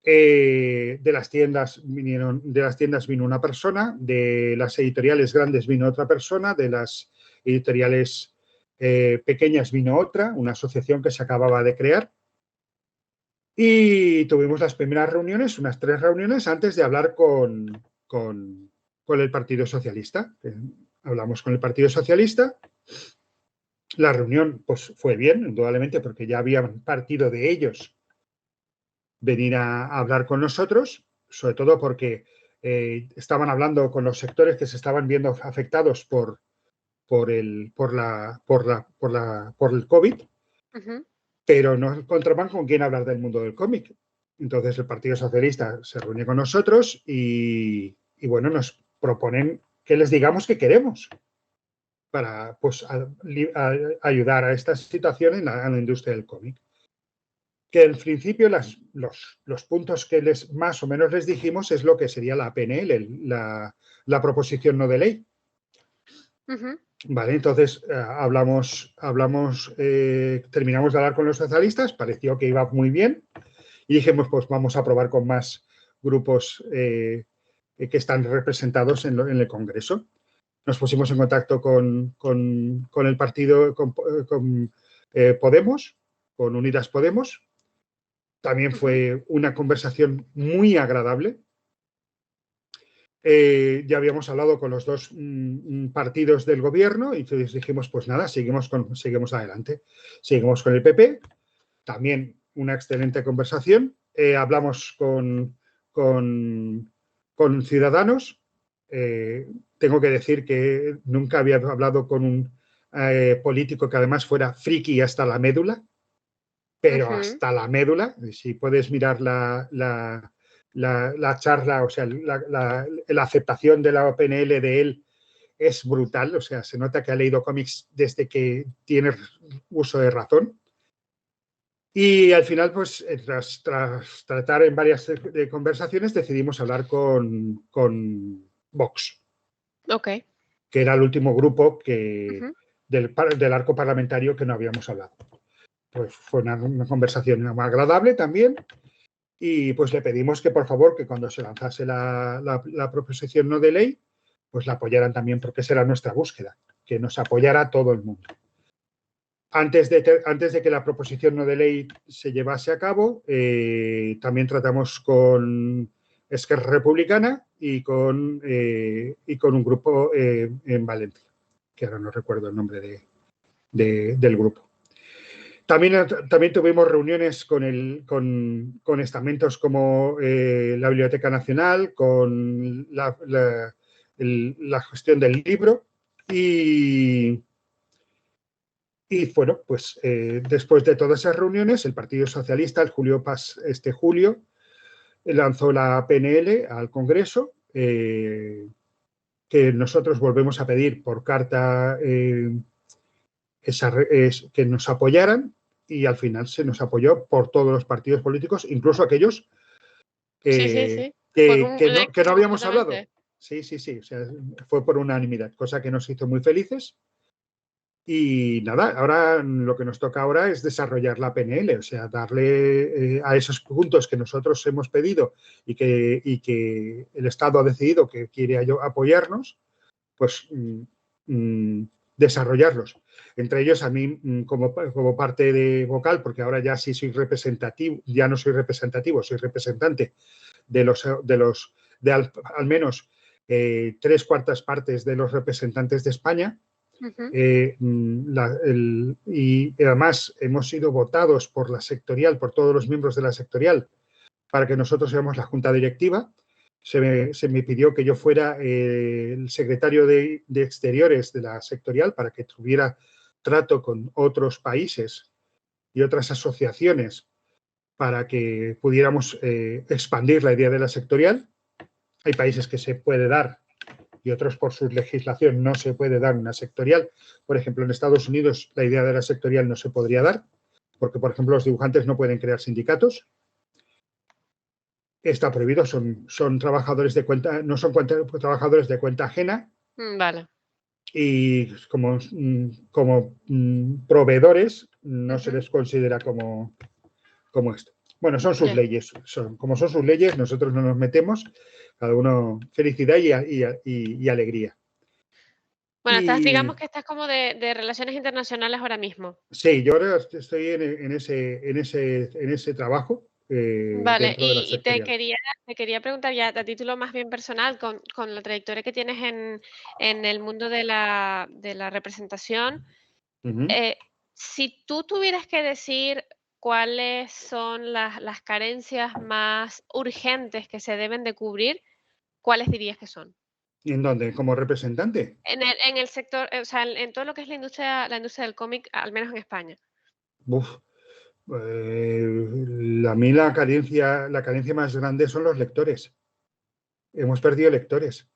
De las tiendas vino una persona, de las editoriales grandes vino otra persona, de las editoriales pequeñas vino otra, una asociación que se acababa de crear. Y tuvimos las primeras reuniones, unas 3 reuniones, antes de hablar con el Partido Socialista. Hablamos con el Partido Socialista. La reunión pues, fue bien, indudablemente, porque ya habían partido de ellos venir a hablar con nosotros, sobre todo porque estaban hablando con los sectores que se estaban viendo afectados por el COVID, Ujú. pero no encontraban con quién hablar del mundo del cómic. Entonces el Partido Socialista se reunió con nosotros bueno, nos proponen que les digamos qué queremos para pues, ayudar a esta situación en la industria del cómic. Que en principio los puntos que más o menos les dijimos es lo que sería la PNL, la proposición no de ley. Ujú, Vale, entonces terminamos de hablar con los socialistas, pareció que iba muy bien y dijimos, pues vamos a probar con más grupos que están representados en el Congreso. Nos pusimos en contacto con el partido, con Podemos, con Unidas Podemos. También ujú. fue una conversación muy agradable. Ya habíamos hablado con los dos partidos del gobierno y entonces dijimos, pues nada, seguimos adelante. Seguimos con el PP, también una excelente conversación. Hablamos con Ciudadanos. Tengo que decir que nunca había hablado con un político que además fuera friki hasta la médula, pero Ujú, hasta la médula. Si puedes mirar la charla, o sea, la aceptación de la PNL de él es brutal, o sea, se nota que ha leído cómics desde que tiene uso de razón. Y al final, pues, tras tratar en varias conversaciones, decidimos hablar con Vox, Ok. que era el último grupo Ujú. del arco parlamentario que no habíamos hablado. Pues fue una conversación muy agradable también. Y pues le pedimos que, por favor, que cuando se lanzase la proposición no de ley, pues la apoyaran también, porque esa era nuestra búsqueda, que nos apoyara todo el mundo. Antes de que la proposición no de ley se llevase a cabo, también tratamos con Esquerra Republicana y con un grupo en Valencia, que ahora no recuerdo el nombre del grupo. También tuvimos reuniones con estamentos como la Biblioteca Nacional, con la gestión del libro y bueno, pues después de todas esas reuniones, el Partido Socialista, este julio, lanzó la PNL al Congreso, que nosotros volvemos a pedir por carta que nos apoyaran, y al final se nos apoyó por todos los partidos políticos, incluso aquellos Sí, sí, sí. Fue que un no éxito habíamos hablado. completamente. Sí, sí, sí. O sea, fue por unanimidad, cosa que nos hizo muy felices. Y nada, ahora lo que nos toca ahora es desarrollar la PNL, o sea, darle a esos puntos que nosotros hemos pedido y que el Estado ha decidido que quiere apoyarnos, pues desarrollarlos. Entre ellos, a mí, como parte de vocal, porque ahora ya sí soy representativo, ya no soy representativo, soy representante de al menos 3/4 partes de los representantes de España. Ujú. Y además hemos sido votados por la sectorial, por todos los miembros de la sectorial, para que nosotros seamos la junta directiva. Se me pidió que yo fuera el secretario de Exteriores de la sectorial para que tuviera trato con otros países y otras asociaciones para que pudiéramos expandir la idea de la sectorial. Hay países que se puede dar y otros por su legislación no se puede dar una sectorial. Por ejemplo, en Estados Unidos la idea de la sectorial no se podría dar, porque, por ejemplo, los dibujantes no pueden crear sindicatos. Está prohibido, son trabajadores de cuenta, no son trabajadores de cuenta ajena, Vale. y como proveedores no se Ujú. les considera como esto. Bueno, son sus Ya. leyes. Como son sus leyes, nosotros no nos metemos. Cada uno felicidad y alegría. Bueno, digamos Y que estás como de relaciones internacionales ahora mismo. sí, yo ahora estoy en ese trabajo Vale, dentro de la y te sectorial. quería preguntar ya a título más bien personal, con la trayectoria que tienes en el mundo de la representación, Ujú. eh, si tú tuvieras que decir cuáles son las carencias más urgentes que se deben de cubrir, ¿cuáles dirías que son? ¿Y en dónde? ¿Como representante? En el sector, o sea, en todo lo que es la industria del cómic, al menos en España. Uf, a mí la carencia más grande son los lectores. Hemos perdido lectores.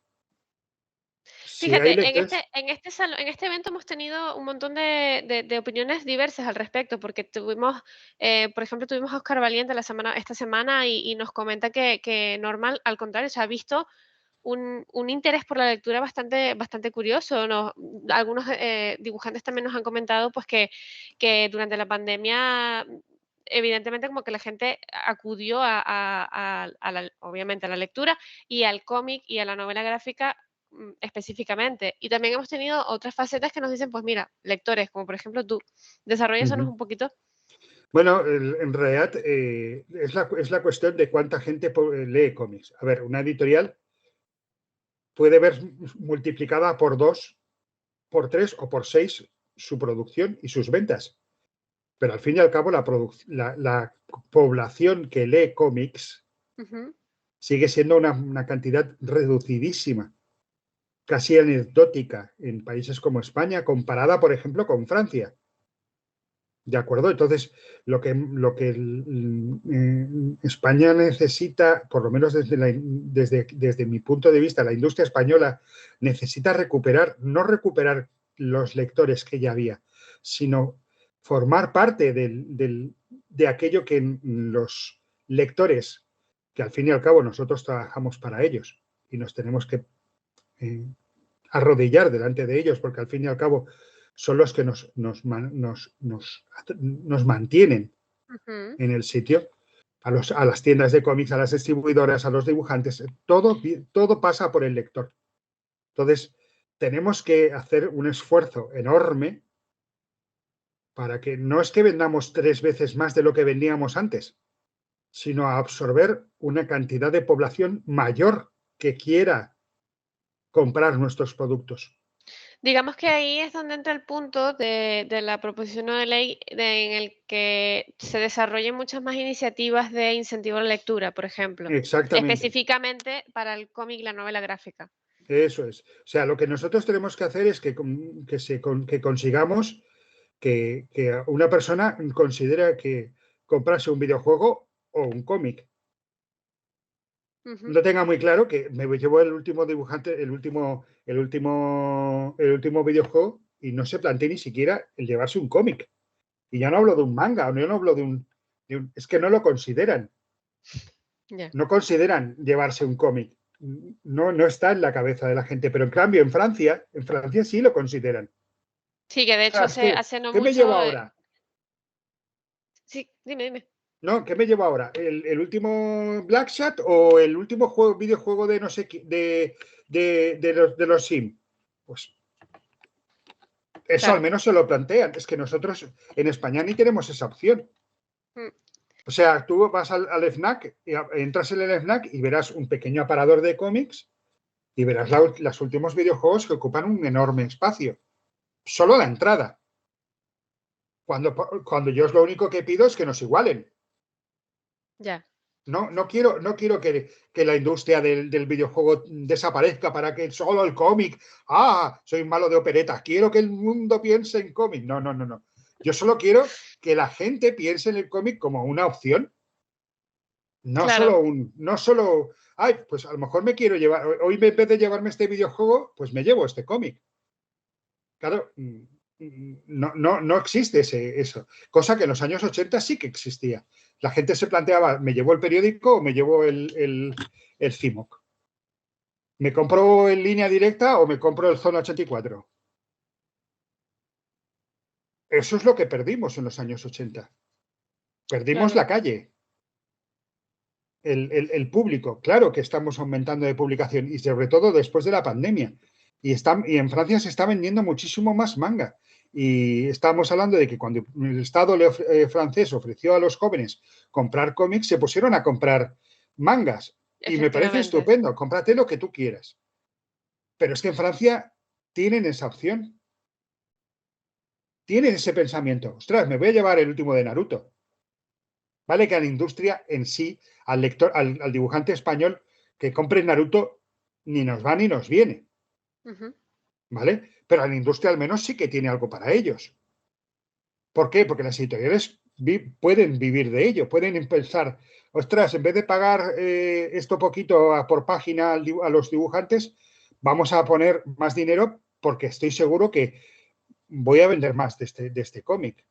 Si hay Fíjate, lectores. en este evento hemos tenido un montón de opiniones diversas al respecto, porque tuvimos, por ejemplo, tuvimos a Oscar Valiente esta semana y nos comenta que normal, al contrario, se ha visto un interés por la lectura bastante curioso. Algunos dibujantes también nos han comentado pues que durante la pandemia, evidentemente, como que la gente acudió obviamente a la lectura y al cómic y a la novela gráfica específicamente. Y también hemos tenido otras facetas que nos dicen, pues mira, lectores, como por ejemplo tú, desarrollanos Ujú. un poquito. Bueno, en realidad es la cuestión de cuánta gente lee cómics. A ver, una editorial puede ver multiplicada por 2, por 3 o por 6 su producción y sus ventas. Pero al fin y al cabo, la población que lee cómics Ujú. sigue siendo una cantidad reducidísima, casi anecdótica en países como España, comparada, por ejemplo, con Francia. ¿De acuerdo? Entonces, España necesita, por lo menos desde mi punto de vista, la industria española necesita no recuperar los lectores que ya había, sino formar parte de aquello que los lectores, que al fin y al cabo nosotros trabajamos para ellos y nos tenemos que arrodillar delante de ellos, porque al fin y al cabo son los que nos mantienen en el sitio, a las tiendas de cómics, a las distribuidoras, a los dibujantes, todo pasa por el lector. Entonces, tenemos que hacer un esfuerzo enorme para que no es que vendamos 3 veces más de lo que vendíamos antes, sino a absorber una cantidad de población mayor que quiera comprar nuestros productos. Digamos que ahí es donde entra el punto de la proposición no de ley en el que se desarrollen muchas más iniciativas de incentivo a la lectura, por ejemplo, Exactamente, específicamente para el cómic y la novela gráfica. eso es. O sea, lo que nosotros tenemos que hacer es que consigamos que una persona considere que comprarse un videojuego o un cómic. Ujú. No tenga muy claro que me llevo el último dibujante, el último videojuego y no se plantee ni siquiera el llevarse un cómic. Y ya no hablo de un manga, yo no hablo es que no lo consideran. Ya. No consideran llevarse un cómic. No está en la cabeza de la gente. Pero en cambio, en Francia sí lo consideran. Sí, que de hecho ¿Sabes hace no qué me llevo mucho. ahora? Sí, dime, dime. ¿No? ¿Qué me llevo ahora? ¿El último Black Shot o el último videojuego de no sé qué, de los Sim? Pues eso al Claro. menos se lo plantean. Es que nosotros en España ni tenemos esa opción. Mm. O sea, tú vas al FNAC, entras en el FNAC y verás un pequeño aparador de cómics y verás los últimos videojuegos que ocupan un enorme espacio. Solo la entrada. Cuando yo lo único que pido es que nos igualen. Ya. No quiero que la industria del videojuego desaparezca para que solo el cómic. Soy malo de operetas. Quiero que el mundo piense en cómic. No. Yo solo quiero que la gente piense en el cómic como una opción. Claro. No solo, pues a lo mejor me quiero llevar, hoy en vez de llevarme este videojuego, pues me llevo este cómic. Claro, no existe eso. Cosa que en los años 80 sí que existía. La gente se planteaba, ¿me llevo el periódico o me llevo el CIMOC? ¿Me compro en línea directa o me compro el Zona 84? Eso es lo que perdimos en los años 80. Perdimos Claro. la calle, el público. Claro que estamos aumentando de publicación y sobre todo después de la pandemia. Y en Francia se está vendiendo muchísimo más manga. Y estamos hablando de que cuando el Estado francés ofreció a los jóvenes comprar cómics, se pusieron a comprar mangas. Y me parece Efectivamente. estupendo, cómprate lo que tú quieras. Pero es que en Francia tienen esa opción, tienen ese pensamiento. Ostras, me voy a llevar el último de Naruto. Vale que a la industria en sí, al lector, al dibujante español que compre Naruto, ni nos va ni nos viene. Ujú. ¿Vale? Pero a la industria al menos sí que tiene algo para ellos. ¿Por qué? Porque las editoriales pueden vivir de ello, pueden pensar, ostras, en vez de pagar esto poquito por página a los dibujantes, vamos a poner más dinero porque estoy seguro que voy a vender más de este cómic.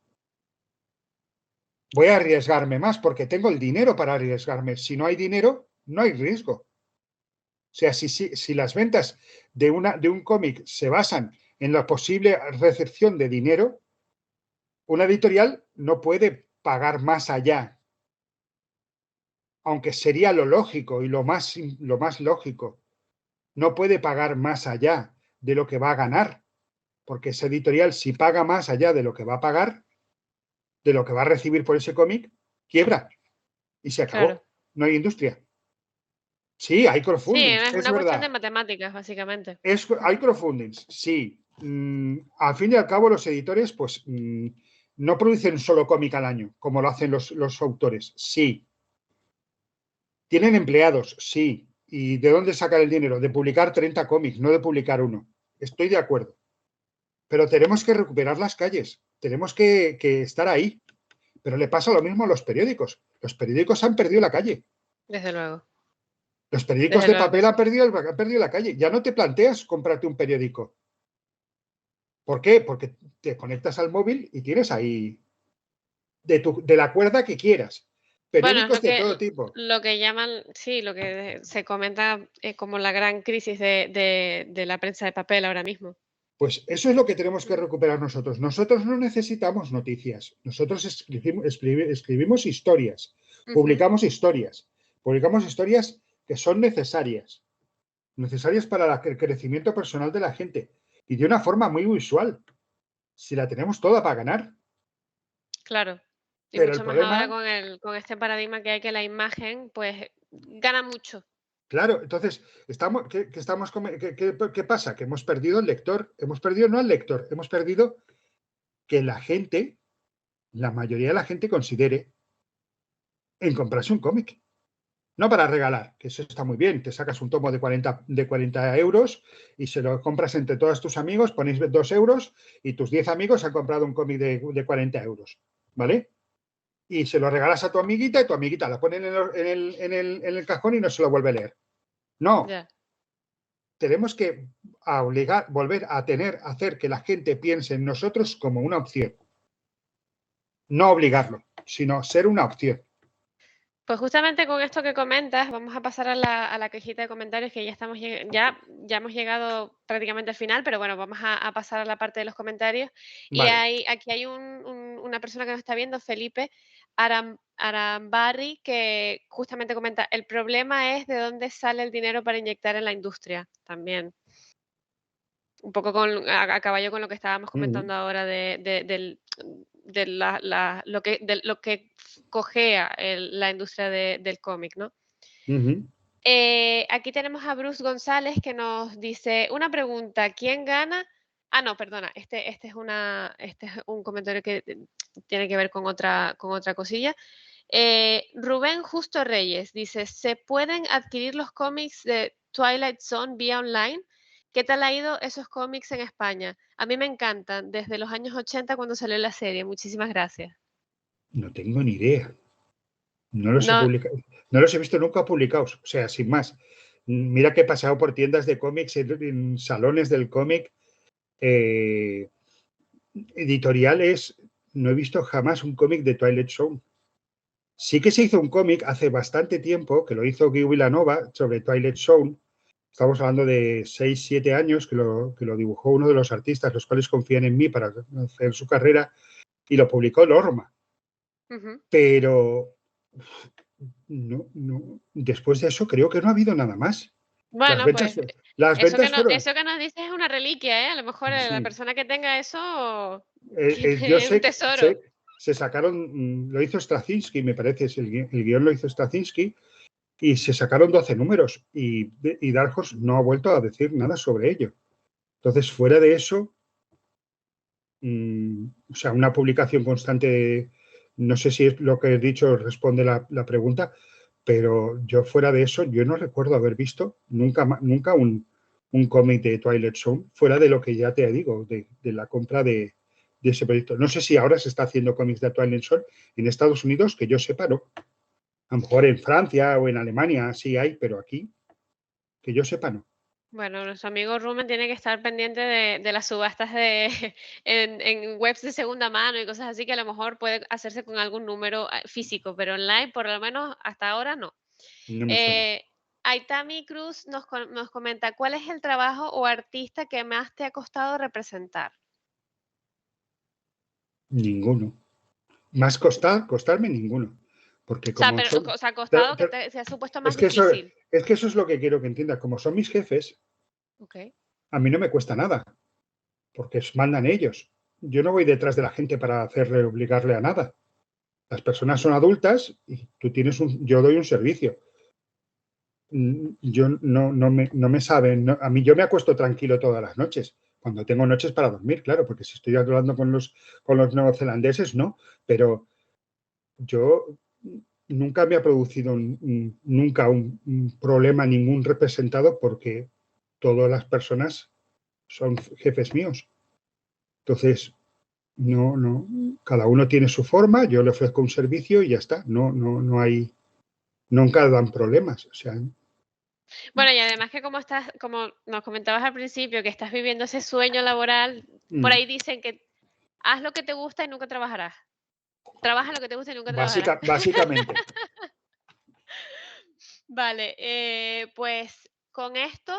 Voy a arriesgarme más porque tengo el dinero para arriesgarme. Si no hay dinero, no hay riesgo. O sea, si las ventas de un cómic se basan en la posible recepción de dinero, una editorial no puede pagar más allá, aunque sería lo lógico y lo más lógico. No puede pagar más allá de lo que va a ganar, porque esa editorial, si paga más allá de lo que va a pagar, de lo que va a recibir por ese cómic, quiebra y se Claro. acabó. No hay industria. Sí, hay Sí, crowdfundings, es es una cuestión de verdad. matemáticas, básicamente. Hay crowdfundings, sí. Al fin y al cabo, los editores, pues, no producen solo cómic al año, como lo hacen los autores. Sí. ¿Tienen empleados? Sí. ¿Y de dónde sacar el dinero? De publicar 30 cómics, no de publicar uno. Estoy de acuerdo. Pero tenemos que recuperar las calles. Tenemos que estar ahí. Pero le pasa lo mismo a los periódicos. Los periódicos han perdido la calle. Desde luego. Los periódicos Desde de luego que papel sí. han perdido la calle. Ya no te planteas comprarte un periódico. ¿Por qué? Porque te conectas al móvil y tienes ahí de la cuerda que quieras. Bueno, es Periódicos de todo tipo. lo que llaman, sí, lo que se comenta como la gran crisis de la prensa de papel ahora mismo. Pues eso es lo que tenemos que recuperar nosotros. Nosotros no necesitamos noticias. Nosotros escribimos historias, Ujú, publicamos historias. Publicamos historias que son necesarias. Necesarias para el crecimiento personal de la gente. Y de una forma muy visual. Si la tenemos toda para ganar. claro. Y Pero el mucho más ahora problema, con este paradigma que hay que la imagen, pues, gana mucho. claro, entonces, ¿qué pasa? Que hemos perdido el lector. Hemos perdido no al lector, hemos perdido que la gente, la mayoría de la gente considere en comprarse un cómic. No para regalar, que eso está muy bien. Te sacas un tomo de 40 euros y se lo compras entre todos tus amigos, ponéis 2 euros y tus 10 amigos han comprado un cómic de 40 euros. ¿Vale? Y se lo regalas a tu amiguita y tu amiguita la pone en el cajón y no se lo vuelve a leer. No, Ya. tenemos que volver a hacer que la gente piense en nosotros como una opción. No obligarlo, sino ser una opción. Pues justamente con esto que comentas, vamos a pasar a la cajita de comentarios que ya estamos ya hemos llegado prácticamente al final, pero bueno, vamos a pasar a la parte de los comentarios. Y Vale. aquí hay una persona que nos está viendo, Felipe Arambarri, que justamente comenta, el problema es de dónde sale el dinero para inyectar en la industria también. Un poco a caballo con lo que estábamos Uh -huh. comentando ahora de lo que cojea la industria del cómic, ¿no? Uh -huh. Aquí tenemos a Bruce González que nos dice una pregunta, ¿quién gana? Ah, no, perdona, este es un comentario que tiene que ver con otra cosilla. Rubén Justo Reyes dice, ¿se pueden adquirir los cómics de Twilight Zone vía online? ¿Qué tal ha ido esos cómics en España? A mí me encantan, desde los años 80 cuando salió la serie. Muchísimas gracias. No tengo ni idea. No los he No, publicado, no los he visto nunca publicados. O sea, sin más. Mira que he pasado por tiendas de cómics, en salones del cómic, editoriales. No he visto jamás un cómic de Twilight Zone. Sí que se hizo un cómic hace bastante tiempo, que lo hizo Guy Villanova, sobre Twilight Zone. Estamos hablando de 6, 7 años, que lo dibujó uno de los artistas, los cuales confían en mí para hacer su carrera, y lo publicó Norma. ujú. Pero no, después de eso creo que no ha habido nada más. Las Bueno, ventas, pues las ventas fueron. eso que nos dices es una reliquia, ¿eh? A lo mejor la Sí, persona que tenga eso yo tiene un sé, tesoro. se sacaron, lo hizo Straczynski, me parece, el guión lo hizo Straczynski, y se sacaron 12 números y Dark Horse no ha vuelto a decir nada sobre ello. Entonces, fuera de eso, o sea, una publicación constante, no sé si es lo que he dicho responde la pregunta, pero yo fuera de eso, yo no recuerdo haber visto nunca un cómic de Twilight Zone, fuera de lo que ya te digo, de la compra de ese proyecto. No sé si ahora se está haciendo cómics de Twilight Zone en Estados Unidos, que yo sepa, no. A lo mejor en Francia o en Alemania sí hay, pero aquí, que yo sepa, no. Bueno, nuestro amigo Rumen tiene que estar pendiente de las subastas en webs de segunda mano y cosas así que a lo mejor puede hacerse con algún número físico, pero online por lo menos hasta ahora no. No me suena. Eh, Aitami Cruz nos comenta, ¿cuál es el trabajo o artista que más te ha costado representar? Ninguno. Más costarme ninguno. Porque O sea, como son. o sea, Pero, costado que pero se ha supuesto es más que eso, difícil. es que eso es lo que quiero que entienda. Como son mis jefes, Ok. a mí no me cuesta nada, porque mandan ellos. Yo no voy detrás de la gente para hacerle obligarle a nada. Las personas son adultas y yo doy un servicio. Yo no me saben, a mí yo me acuesto tranquilo todas las noches, cuando tengo noches para dormir, claro, porque si estoy hablando con los neozelandeses, no, pero yo nunca me ha producido nunca un problema, ningún representado, porque todas las personas son jefes míos. Entonces, no, cada uno tiene su forma, yo le ofrezco un servicio y ya está. No hay, nunca dan problemas. O sea, Bueno, y además que como nos comentabas al principio, que estás viviendo ese sueño laboral, por mm, ahí dicen que haz lo que te gusta y nunca trabajarás. Trabaja lo que te gusta y nunca trabajarás. Básicamente. Vale, pues con esto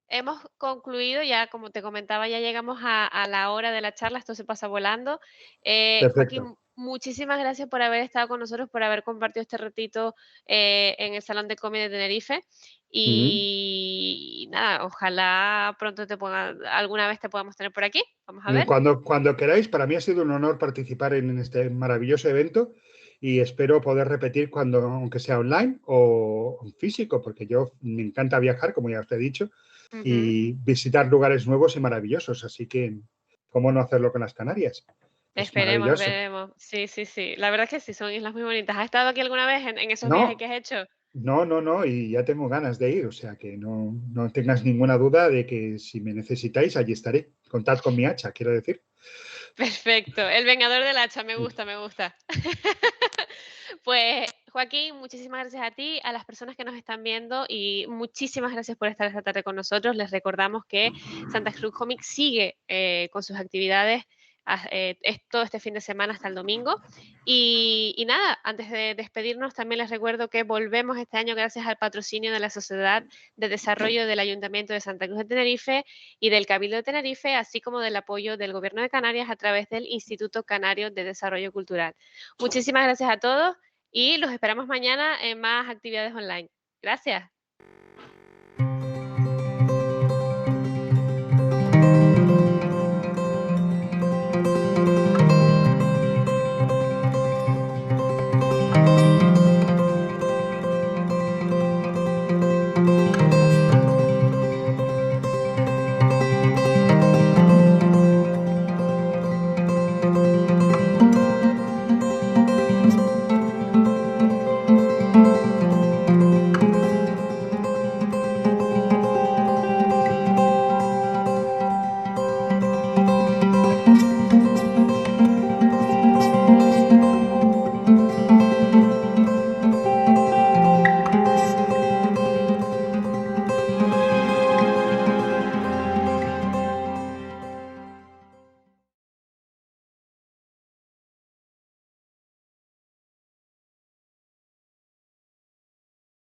hemos concluido, ya como te comentaba, ya llegamos a la hora de la charla, esto se pasa volando. Perfecto. Joaquín, muchísimas gracias por haber estado con nosotros, por haber compartido este ratito en el Salón de Cómic de Tenerife. Mm. Y nada, ojalá pronto alguna vez te podamos tener por aquí. Vamos a ver. Cuando queráis, para mí ha sido un honor participar en este maravilloso evento y espero poder repetir cuando, aunque sea online o en físico, porque yo me encanta viajar, como ya os he dicho, Ujú. y visitar lugares nuevos y maravillosos. Así que, ¿cómo no hacerlo con las Canarias? Es Esperemos, maravilloso. esperemos. Sí, sí, sí. La verdad es que sí, son islas muy bonitas. ¿Has estado aquí alguna vez en esos viajes No, que has hecho? no, y ya tengo ganas de ir, o sea que no tengas ninguna duda de que si me necesitáis, allí estaré. Contad con mi hacha, quiero decir. Perfecto, el vengador del hacha, me gusta, me gusta. Pues, Joaquín, muchísimas gracias a ti, a las personas que nos están viendo y muchísimas gracias por estar esta tarde con nosotros. Les recordamos que Santa Cruz Comics sigue con sus actividades todo este fin de semana hasta el domingo. Y nada, antes de despedirnos, también les recuerdo que volvemos este año gracias al patrocinio de la Sociedad de Desarrollo del Ayuntamiento de Santa Cruz de Tenerife y del Cabildo de Tenerife, así como del apoyo del Gobierno de Canarias a través del Instituto Canario de Desarrollo Cultural. Muchísimas gracias a todos y los esperamos mañana en más actividades online. Gracias.